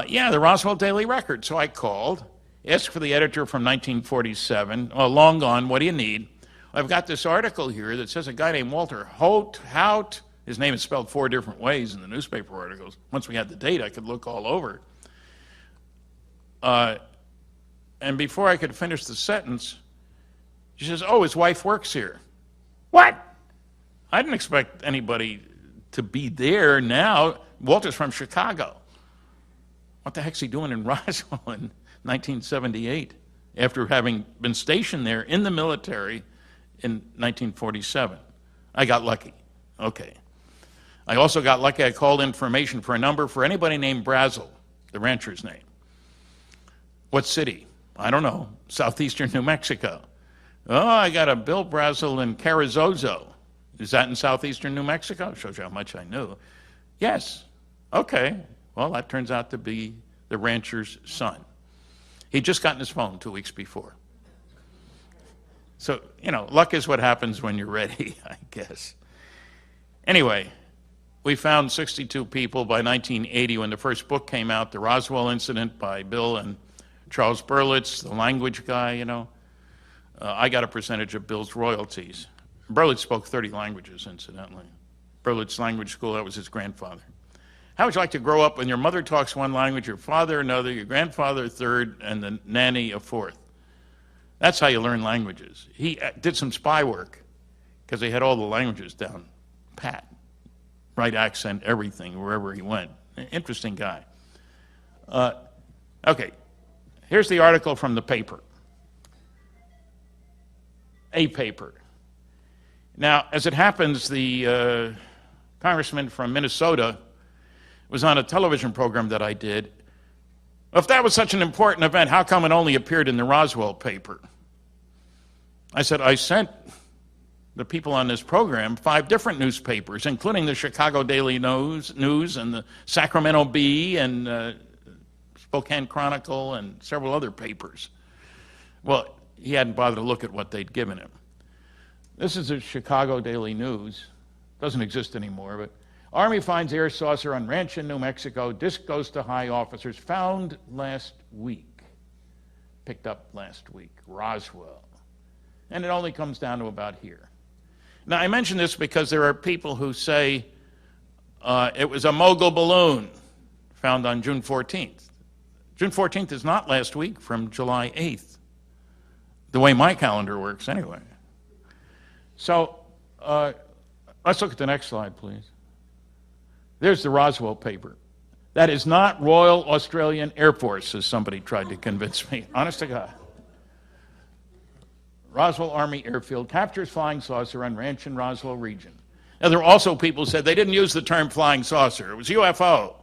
yeah, the Roswell Daily Record. So I called, asked for the editor from 1947. Oh, long gone, what do you need? I've got this article here that says a guy named Walter Haut, his name is spelled 4 different ways in the newspaper articles. Once we had the date, I could look all over. And before I could finish the sentence, she says, oh, his wife works here. What? I didn't expect anybody to be there now. Walter's from Chicago. What the heck's he doing in Roswell in 1978 after having been stationed there in the military in 1947? I got lucky. Okay. I also got lucky. I called information for a number for anybody named Brazel, the rancher's name. What city? I don't know. Southeastern New Mexico. Oh, I got a Bill Brazel in Carrizozo. Is that in southeastern New Mexico? Shows you how much I knew. Yes. Okay. Well, that turns out to be the rancher's son. He'd just gotten his phone 2 weeks before. So, you know, luck is what happens when you're ready, I guess. Anyway, we found 62 people by 1980 when the first book came out, The Roswell Incident by Bill and Charles Berlitz, the language guy, you know. I got a percentage of Bill's royalties. Berlitz spoke 30 languages, incidentally. Berlitz Language School, that was his grandfather. How would you like to grow up when your mother talks one language, your father another, your grandfather a third, and the nanny a fourth? That's how you learn languages. He did some spy work because they had all the languages down pat. Right accent, everything, wherever he went. Interesting guy. Okay, here's the article from the paper. A paper. Now, as it happens, the congressman from Minnesota was on a television program that I did. If that was such an important event, how come it only appeared in the Roswell paper? I said, I sent the people on this program 5 different newspapers, including the Chicago Daily News and the Sacramento Bee and Spokane Chronicle and several other papers. Well, he hadn't bothered to look at what they'd given him. This is the Chicago Daily News. Doesn't exist anymore, but Army finds air saucer on ranch in New Mexico. Disc goes to high officers. Found last week. Picked up last week. Roswell. And it only comes down to about here. Now, I mention this because there are people who say it was a mogul balloon found on June 14th. June 14th is not last week from July 8th. The way my calendar works, anyway. So let's look at the next slide, please. There's the Roswell paper. That is not Royal Australian Air Force, as somebody tried to convince me. Honest to God. Roswell Army Airfield captures flying saucer on ranch in Roswell region. Now, there are also people who said they didn't use the term flying saucer. It was UFO.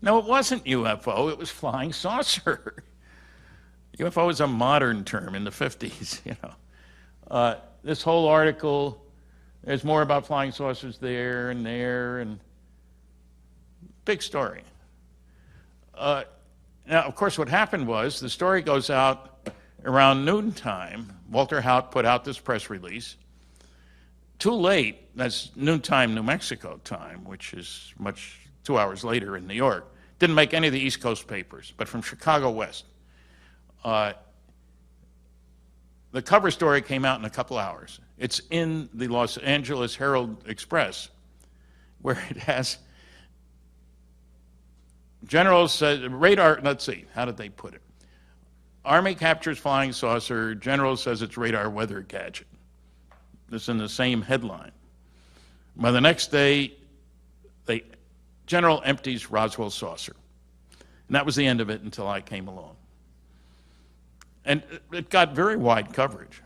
No, it wasn't UFO. It was flying saucer. UFO is a modern term in the 50s, you know. This whole article, there's more about flying saucers there, and big story. Now, of course, what happened was the story goes out around noontime. Walter Haut put out this press release. Too late, that's noontime New Mexico time, which is 2 hours later in New York. Didn't make any of the East Coast papers, but from Chicago West. The cover story came out in a couple hours. It's in the Los Angeles Herald Express, where it has generals said radar. Let's see, how did they put it? Army captures flying saucer. General says it's radar weather gadget. It's in the same headline. By the next day, General empties Roswell saucer. And that was the end of it until I came along. And it got very wide coverage.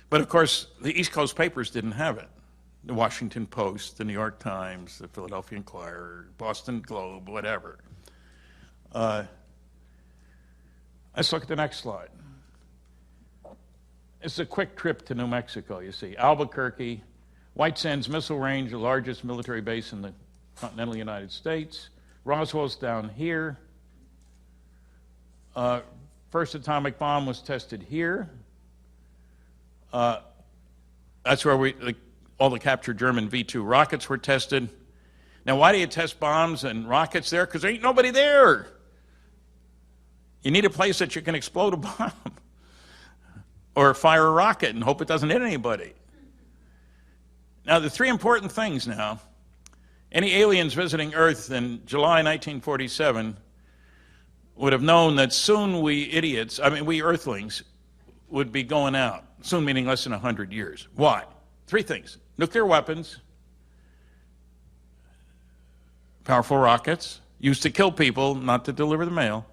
But of course, the East Coast papers didn't have it. The Washington Post, the New York Times, the Philadelphia Inquirer, Boston Globe, whatever. Let's look at the next slide. It's a quick trip to New Mexico, you see. Albuquerque, White Sands Missile Range, the largest military base in the continental United States. Roswell's down here. First atomic bomb was tested here. That's where all the captured German V-2 rockets were tested. Now, why do you test bombs and rockets there? Because there ain't nobody there. You need a place that you can explode a bomb or fire a rocket and hope it doesn't hit anybody. Now, the three important things now. Any aliens visiting Earth in July 1947 would have known that soon we Earthlings, would be going out. Soon meaning less than 100 years. Why? Three things. Nuclear weapons, powerful rockets, used to kill people, not to deliver the mail,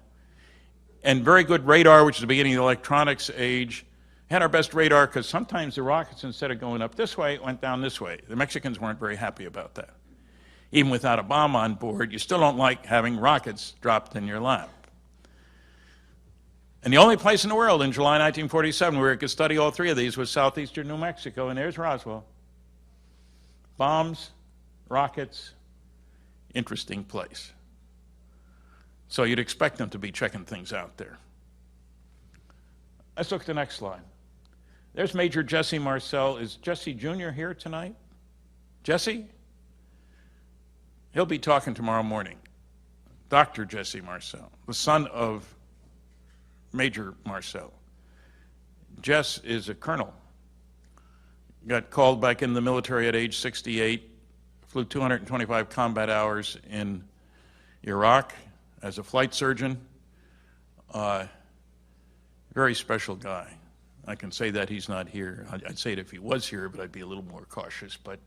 and very good radar, which is the beginning of the electronics age. Had our best radar because sometimes the rockets, instead of going up this way, went down this way. The Mexicans weren't very happy about that. Even without a bomb on board, you still don't like having rockets dropped in your lap. And the only place in the world in July 1947 where you could study all three of these was southeastern New Mexico, and there's Roswell. Bombs, rockets, interesting place. So you'd expect them to be checking things out there. Let's look at the next slide. There's Major Jesse Marcel. Is Jesse Jr. here tonight? Jesse? He'll be talking tomorrow morning. Dr. Jesse Marcel, the son of Major Marcel. Jess is a colonel. Got called back in the military at age 68, flew 225 combat hours in Iraq as a flight surgeon. Very special guy. I can say that he's not here. I'd say it if he was here, but I'd be a little more cautious. But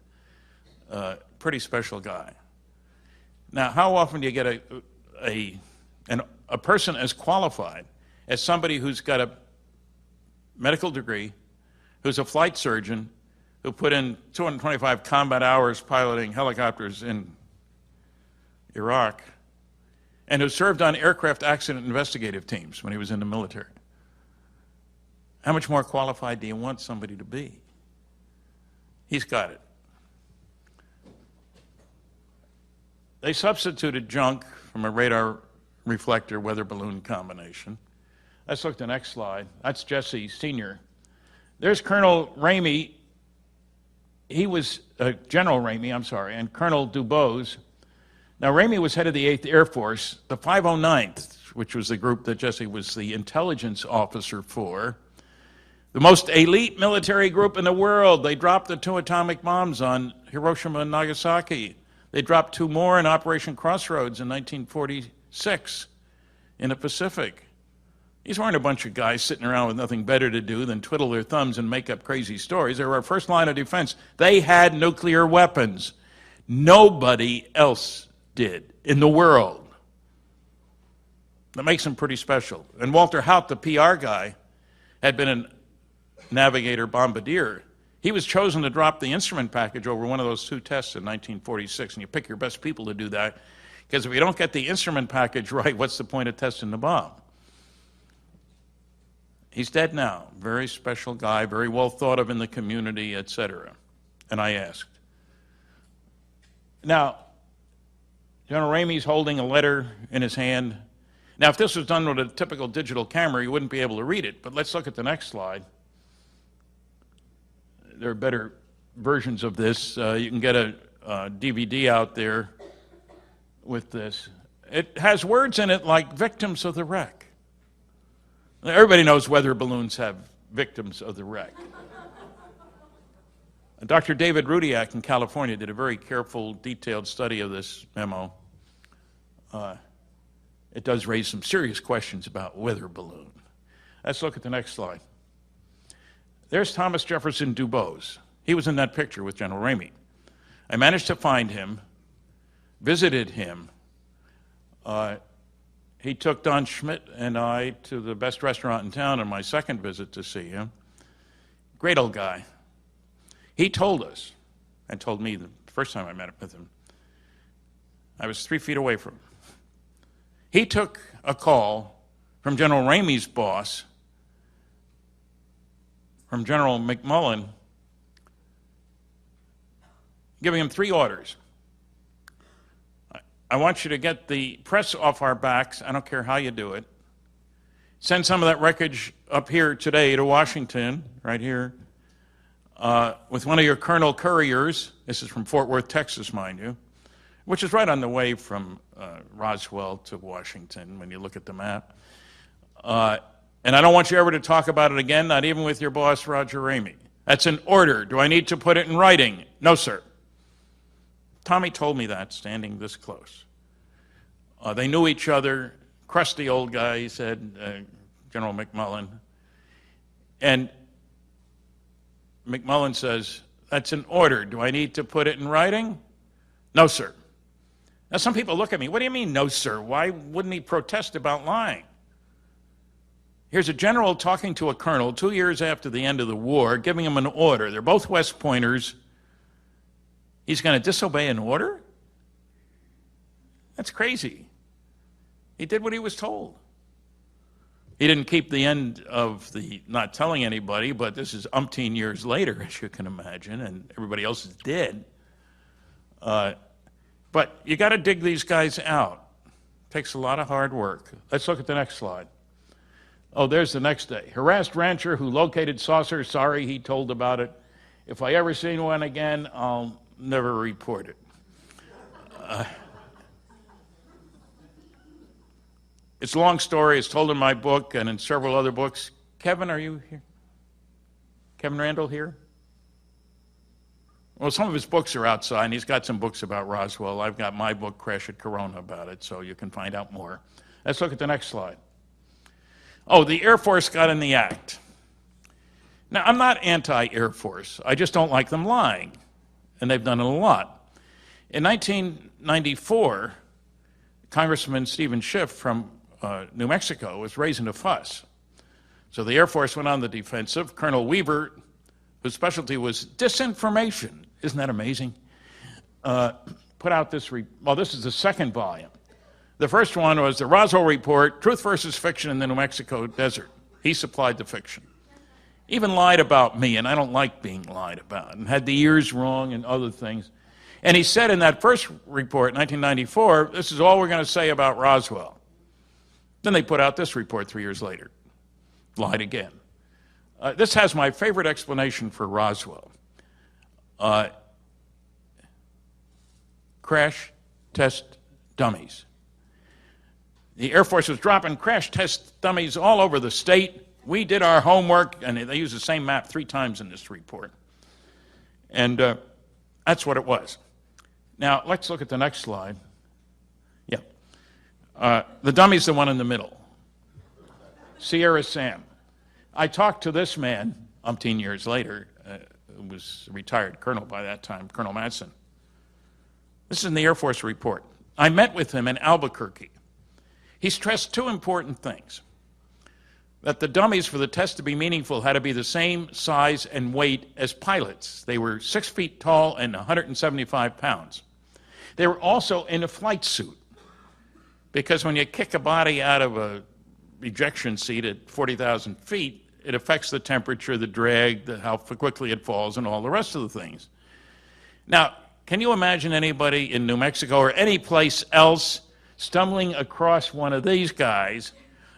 pretty special guy. Now, how often do you get a person as qualified as somebody who's got a medical degree, who's a flight surgeon, who put in 225 combat hours piloting helicopters in Iraq, and who served on aircraft accident investigative teams when he was in the military? How much more qualified do you want somebody to be? He's got it. They substituted junk from a radar reflector weather balloon combination. Let's look at the next slide. That's Jesse Sr. There's Colonel Ramey. He was General Ramey, I'm sorry, and Colonel Dubose. Now, Ramey was head of the 8th Air Force, the 509th, which was the group that Jesse was the intelligence officer for. The most elite military group in the world. They dropped the 2 atomic bombs on Hiroshima and Nagasaki. They dropped 2 more in Operation Crossroads in 1946 in the Pacific. These weren't a bunch of guys sitting around with nothing better to do than twiddle their thumbs and make up crazy stories. They were our first line of defense. They had nuclear weapons. Nobody else did in the world. That makes them pretty special. And Walter Haut, the PR guy, had been a navigator bombardier. He was chosen to drop the instrument package over one of those 2 tests in 1946. And you pick your best people to do that, because if you don't get the instrument package right, what's the point of testing the bomb? He's dead now. Very special guy, very well thought of in the community, etc. And I asked. Now, General Ramey's holding a letter in his hand. Now, if this was done with a typical digital camera, you wouldn't be able to read it. But let's look at the next slide. There are better versions of this. You can get a DVD out there with this. It has words in it like victims of the wreck. Everybody knows weather balloons have victims of the wreck. Dr. David Rudiak in California did a very careful, detailed study of this memo. It does raise some serious questions about weather balloon. Let's look at the next slide. There's Thomas Jefferson Dubose. He was in that picture with General Ramey. I managed to find him, visited him. He took Don Schmidt and I to the best restaurant in town on my second visit to see him. Great old guy. He told us, and told me the first time I met with him, I was 3 feet away from him. He took a call from General Ramey's boss, from General McMullen, giving him 3 orders. I want you to get the press off our backs. I don't care how you do it. Send some of that wreckage up here today to Washington, right here, with one of your Colonel Couriers. This is from Fort Worth, Texas, mind you, which is right on the way from Roswell to Washington when you look at the map. And I don't want you ever to talk about it again, not even with your boss, Roger Ramey. That's an order. Do I need to put it in writing? No, sir. Tommy told me that, standing this close. They knew each other. Crusty old guy, he said, General McMullen. And McMullen says, that's an order. Do I need to put it in writing? No, sir. Now, some people look at me, what do you mean, no, sir? Why wouldn't he protest about lying? Here's a general talking to a colonel 2 years after the end of the war, giving him an order. They're both West Pointers. He's going to disobey an order? That's crazy. He did what he was told. He didn't keep the end of the not telling anybody, but this is umpteen years later, as you can imagine, and everybody else is dead. But you got to dig these guys out. It takes a lot of hard work. Let's look at the next slide. Oh, there's the next day. Harassed rancher who located saucer. Sorry, he told about it. If I ever see one again, I'll never report it. It's a long story. It's told in my book and in several other books. Kevin, are you here? Kevin Randall here? Well, some of his books are outside, and he's got some books about Roswell. I've got my book, Crash at Corona, about it, so you can find out more. Let's look at the next slide. Oh, the Air Force got in the act. Now, I'm not anti-Air Force. I just don't like them lying, and they've done it a lot. In 1994, Congressman Stephen Schiff from New Mexico was raising a fuss. So the Air Force went on the defensive. Colonel Weaver, whose specialty was disinformation, isn't that amazing? Put out this, this is the second volume. The first one was the Roswell Report, Truth versus Fiction in the New Mexico Desert. He supplied the fiction. Even lied about me, and I don't like being lied about, and had the years wrong and other things. And he said in that first report, 1994, this is all we're going to say about Roswell. Then they put out this report 3 years later. Lied again. This has my favorite explanation for Roswell. Crash test dummies. The Air Force was dropping crash test dummies all over the state. We did our homework, and they used the same map 3 times in this report. And that's what it was. Now, let's look at the next slide. Yeah. The dummy's the one in the middle. Sierra Sam. I talked to this man umpteen years later, who was a retired colonel by that time, Colonel Madsen. This is in the Air Force report. I met with him in Albuquerque. He stressed 2 important things. That the dummies for the test to be meaningful had to be the same size and weight as pilots. They were 6 feet tall and 175 pounds. They were also in a flight suit, because when you kick a body out of a ejection seat at 40,000 feet, it affects the temperature, the drag, how quickly it falls, and all the rest of the things. Now, can you imagine anybody in New Mexico or any place else stumbling across one of these guys?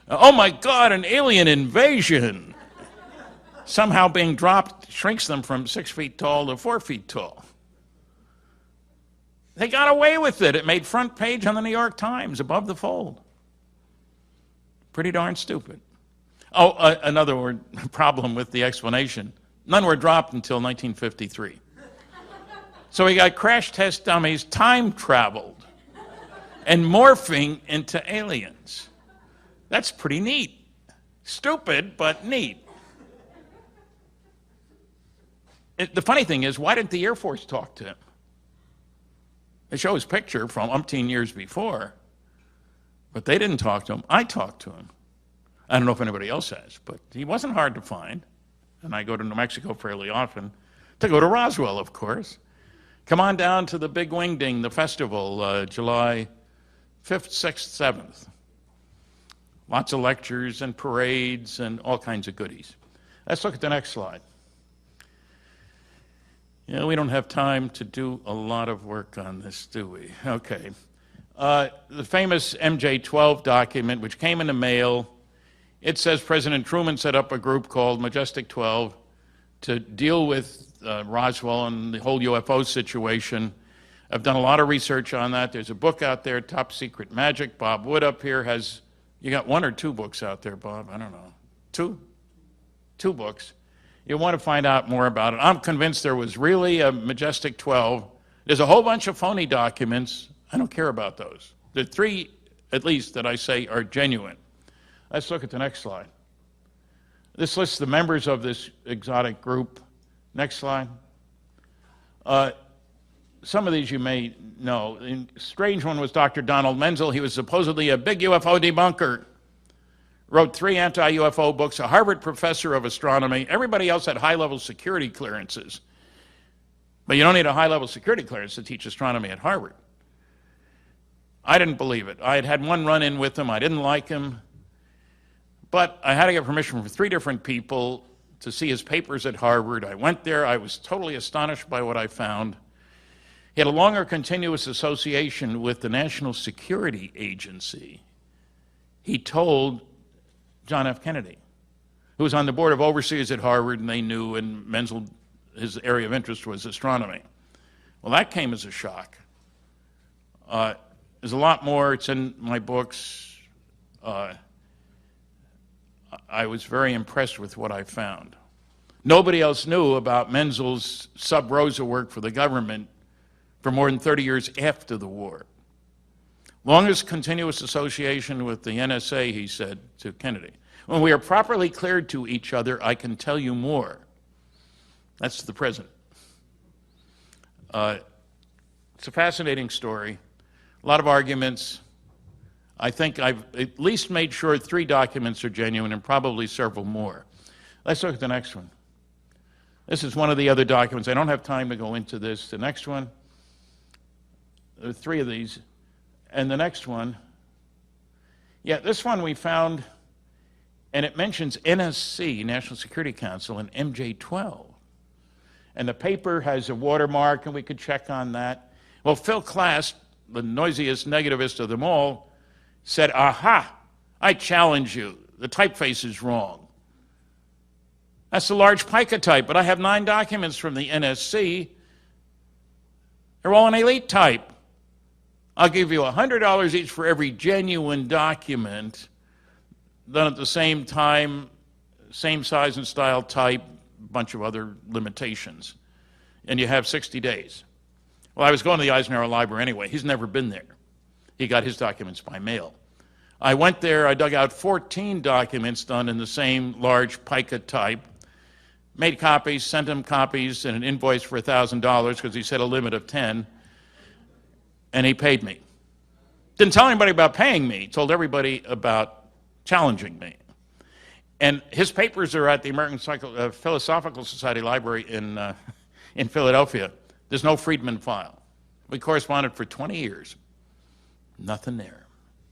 Oh my God, an alien invasion! Somehow being dropped shrinks them from 6 feet tall to 4 feet tall. They got away with it. It made front page on the New York Times, above the fold. Pretty darn stupid. Oh, another problem with the explanation. None were dropped until 1953. So we got crash test dummies time traveled and morphing into aliens. That's pretty neat. Stupid, but neat. The funny thing is, why didn't the Air Force talk to him? They show his picture from umpteen years before, but they didn't talk to him. I talked to him. I don't know if anybody else has, but he wasn't hard to find. And I go to New Mexico fairly often to go to Roswell, of course. Come on down to the Big Wing Ding, the festival, July 5th, 6th, 7th. Lots of lectures and parades and all kinds of goodies. Let's look at the next slide. We don't have time to do a lot of work on this, do we? Okay. The famous MJ-12 document, which came in the mail, it says President Truman set up a group called Majestic 12 to deal with Roswell and the whole UFO situation. I've done a lot of research on that. There's a book out there, Top Secret Magic. Bob Wood up here has, you got one or two books out there, Bob? I don't know. Two books. You want to find out more about it. I'm convinced there was really a Majestic 12. There's a whole bunch of phony documents. I don't care about those. There are three, at least, that I say are genuine. Let's look at the next slide. This lists the members of this exotic group. Next slide. Some of these you may know. The strange one was Dr. Donald Menzel. He was supposedly a big UFO debunker. Wrote 3 anti-UFO books, a Harvard professor of astronomy. Everybody else had high-level security clearances. But you don't need a high-level security clearance to teach astronomy at Harvard. I didn't believe it. I had had one run-in with him. I didn't like him. But I had to get permission from 3 different people to see his papers at Harvard. I went there. I was totally astonished by what I found. He had a longer continuous association with the National Security Agency. He told John F. Kennedy, who was on the board of overseers at Harvard, and they knew, and Menzel, his area of interest was astronomy. Well, that came as a shock. There's a lot more. It's in my books. I was very impressed with what I found. Nobody else knew about Menzel's sub-rosa work for the government for more than 30 years after the war. Longest continuous association with the NSA, he said to Kennedy. When we are properly cleared to each other, I can tell you more. That's the president. It's a fascinating story. A lot of arguments. I think I've at least made sure 3 documents are genuine and probably several more. Let's look at the next one. This is one of the other documents. I don't have time to go into this. The next one, there are 3 of these. And the next one, yeah, this one we found, and it mentions NSC, National Security Council, and MJ-12. And the paper has a watermark, and we could check on that. Well, Phil Klass, the noisiest negativist of them all, said, aha, I challenge you. The typeface is wrong. That's a large pica type, but I have 9 documents from the NSC. They're all in elite type. I'll give you $100 each for every genuine document done at the same time, same size and style type, a bunch of other limitations. And you have 60 days. Well, I was going to the Eisenhower Library anyway. He's never been there. He got his documents by mail. I went there, I dug out 14 documents done in the same large pica type, made copies, sent him copies and an invoice for $1,000 because he said a limit of 10, and he paid me. Didn't tell anybody about paying me, told everybody about challenging me. And his papers are at the American Philosophical Society Library in Philadelphia. There's no Friedman file. We corresponded for 20 years. Nothing there.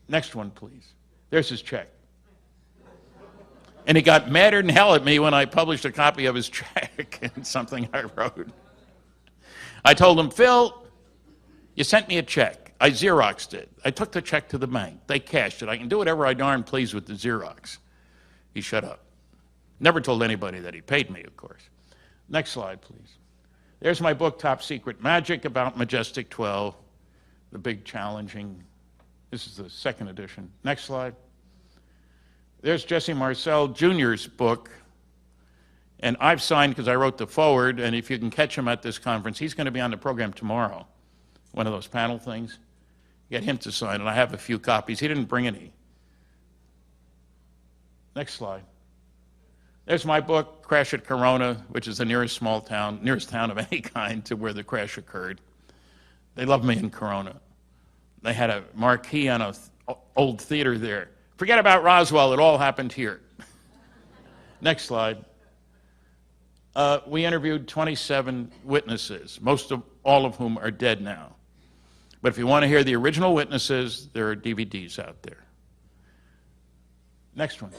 Next one, please. There's his check. And he got madder than hell at me when I published a copy of his check in something I wrote. I told him, Phil, you sent me a check. I Xeroxed it. I took the check to the bank. They cashed it. I can do whatever I darn please with the Xerox. He shut up. Never told anybody that he paid me, of course. Next slide, please. There's my book, Top Secret Magic, about Majestic 12, the big challenging. This is the 2nd edition. Next slide. There's Jesse Marcel Jr.'s book, and I've signed because I wrote the foreword, and if you can catch him at this conference, he's going to be on the program tomorrow, one of those panel things. Get him to sign, and I have a few copies. He didn't bring any. Next slide. There's my book, Crash at Corona, which is the nearest town of any kind to where the crash occurred. They love me in Corona. They had a marquee on an old theater there. Forget about Roswell, it all happened here. Next slide. We interviewed 27 witnesses, all of whom are dead now. But if you want to hear the original witnesses, there are DVDs out there. Next one.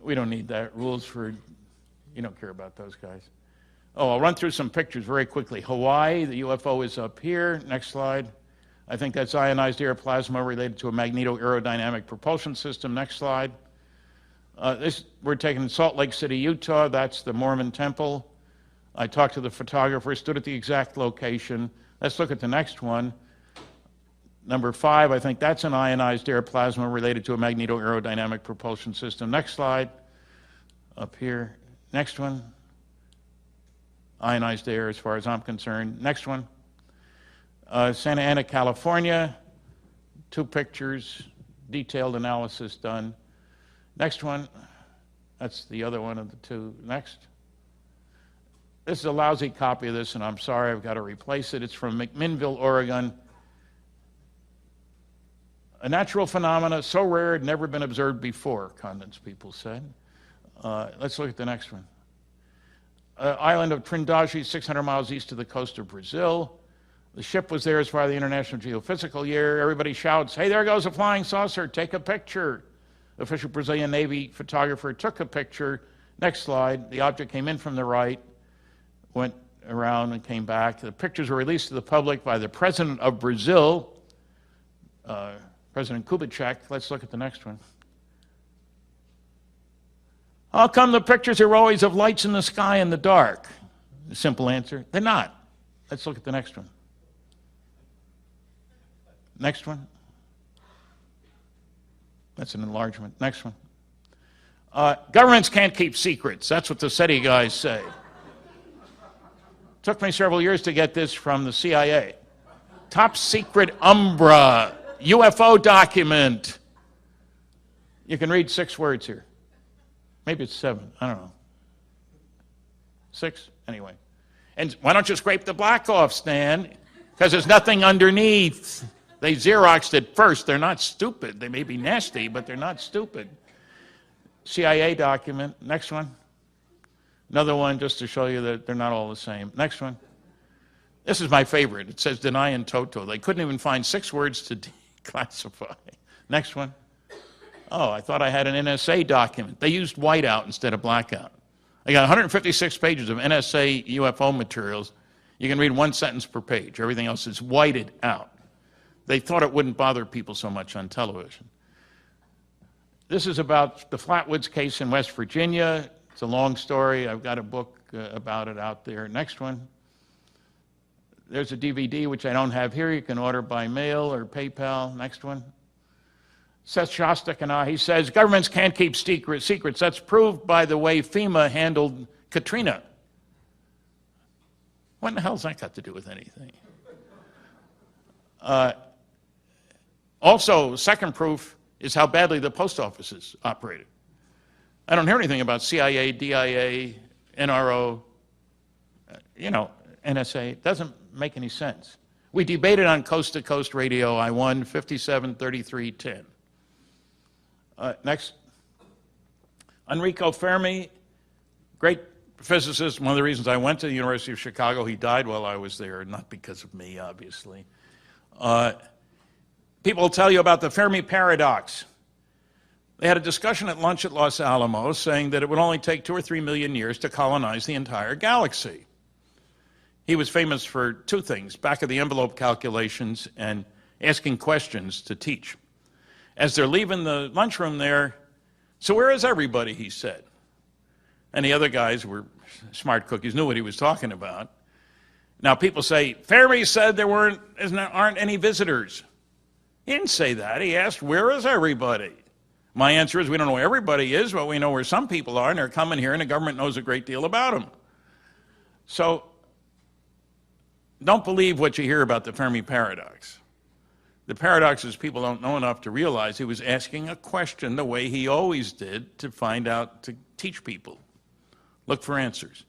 We don't need that. Rules for, you don't care about those guys. Oh, I'll run through some pictures very quickly. Hawaii, the UFO is up here. Next slide. I think that's ionized air plasma related to a magneto-aerodynamic propulsion system. Next slide. We're taking Salt Lake City, Utah. That's the Mormon temple. I talked to the photographer, stood at the exact location. Let's look at the next one. Number 5, I think that's an ionized air plasma related to a magneto-aerodynamic propulsion system. Next slide. Up here. Next one. Ionized air as far as I'm concerned. Next one. Santa Ana, California. 2 pictures, detailed analysis done. Next one. That's the other one of the 2. Next. This is a lousy copy of this, and I'm sorry, I've got to replace it. It's from McMinnville, Oregon. A natural phenomena so rare it had never been observed before, Condon's people said. Let's look at the next one. Island of Trindade, 600 miles east of the coast of Brazil. The ship was there as part of the International Geophysical Year. Everybody shouts, "Hey, there goes a flying saucer, take a picture." Official Brazilian Navy photographer took a picture. Next slide. The object came in from the right, went around and came back. The pictures were released to the public by the President of Brazil, President Kubitschek. Let's look at the next one. How come the pictures are always of lights in the sky in the dark? The simple answer, they're not. Let's look at the next one. Next one. That's an enlargement. Next one. Governments can't keep secrets. That's what the SETI guys say. Took me several years to get this from the CIA. Top secret Umbra UFO document. You can read 6 words here. Maybe it's 7. I don't know. 6? Anyway. And why don't you scrape the black off, Stan? Because there's nothing underneath. They Xeroxed it first. They're not stupid. They may be nasty, but they're not stupid. CIA document. Next one. Another one just to show you that they're not all the same. Next one. This is my favorite. It says deny in toto. They couldn't even find 6 words to declassify. Next one. Oh, I thought I had an NSA document. They used whiteout instead of blackout. I got 156 pages of NSA UFO materials. You can read 1 sentence per page. Everything else is whited out. They thought it wouldn't bother people so much on television. This is about the Flatwoods case in West Virginia. It's a long story. I've got a book about it out there. Next one. There's a DVD, which I don't have here. You can order by mail or PayPal. Next one. Seth Shostak and he says, governments can't keep secrets. That's proved by the way FEMA handled Katrina. What in the hell's that got to do with anything? Also, second proof is how badly the post offices operated. I don't hear anything about CIA, DIA, NRO, NSA. It doesn't make any sense. We debated on coast-to-coast radio. I won 57-33-10. Next. Enrico Fermi, great physicist. One of the reasons I went to the University of Chicago, he died while I was there, not because of me, obviously. People will tell you about the Fermi paradox. They had a discussion at lunch at Los Alamos saying that it would only take 2 or 3 million years to colonize the entire galaxy. He was famous for 2 things, back-of-the-envelope calculations and asking questions to teach. As they're leaving the lunchroom there, so where is everybody, he said. And the other guys were smart cookies, knew what he was talking about. Now people say, Fermi said there aren't any visitors. He didn't say that. He asked, where is everybody? My answer is we don't know where everybody is, but we know where some people are, and they're coming here, and the government knows a great deal about them. So don't believe what you hear about the Fermi paradox. The paradox is people don't know enough to realize he was asking a question the way he always did to find out, to teach people. Look for answers.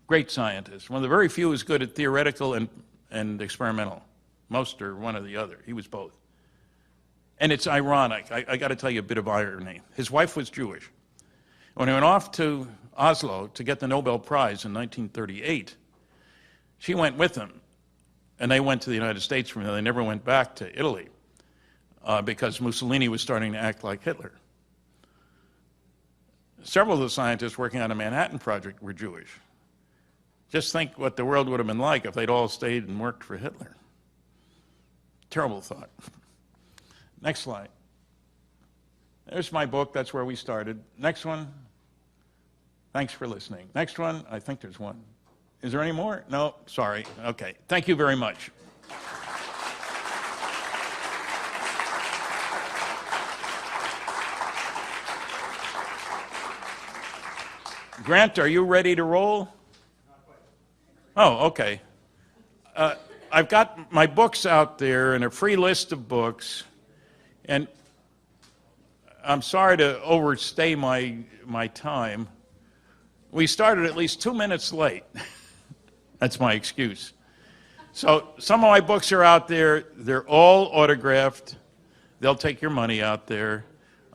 Great scientist. One of the very few who's good at theoretical and experimental. Most are one or the other. He was both. And it's ironic. I got to tell you a bit of irony. His wife was Jewish. When he went off to Oslo to get the Nobel Prize in 1938, she went with him. And they went to the United States from there. They never went back to Italy because Mussolini was starting to act like Hitler. Several of the scientists working on the Manhattan Project were Jewish. Just think what the world would have been like if they'd all stayed and worked for Hitler. Terrible thought. Next slide. There's my book. That's where we started. Next one. Thanks for listening. Next one. I think there's one. Is there any more? No? Sorry. Okay. Thank you very much. Grant, are you ready to roll? Oh, okay. I've got my books out there and a free list of books, and I'm sorry to overstay my time. We started at least 2 minutes late. That's my excuse. So some of my books are out there. They're all autographed. They'll take your money out there.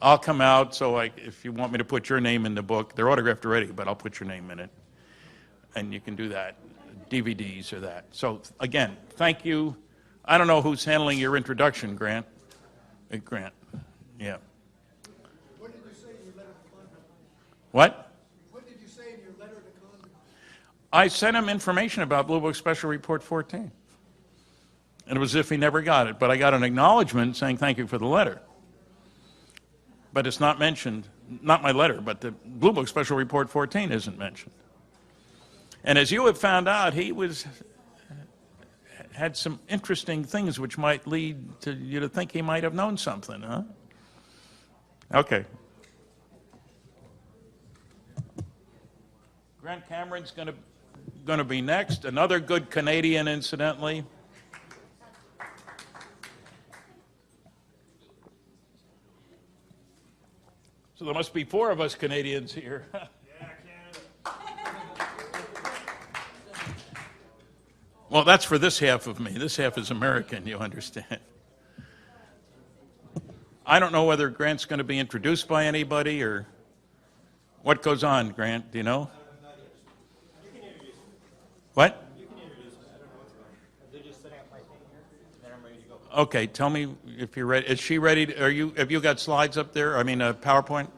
I'll come out, so if you want me to put your name in the book, they're autographed already, but I'll put your name in it. And you can do that. DVDs or that. So again, thank you. I don't know who's handling your introduction, Grant. Grant, yeah. What did you say in your letter to Congress? What? What did you say in your letter to Congress? I sent him information about Blue Book Special Report 14. And it was as if he never got it, but I got an acknowledgement saying thank you for the letter. But it's not mentioned, not my letter, but the Blue Book Special Report 14 isn't mentioned. And as you have found out, he had some interesting things which might lead to you to think he might have known something, huh? Okay. Grant Cameron's going to be next. Another good Canadian, incidentally. So there must be 4 of us Canadians here. Well, that's for this half of me. This half is American, you understand. I don't know whether Grant's going to be introduced by anybody or what goes on, Grant. Do you know? You can introduce me. What? You can introduce me. I don't know what's going on. They're just setting up my thing here, and then I'm ready to go. Okay, tell me if you're ready. Is she ready? Have you got slides up there? I mean, a PowerPoint?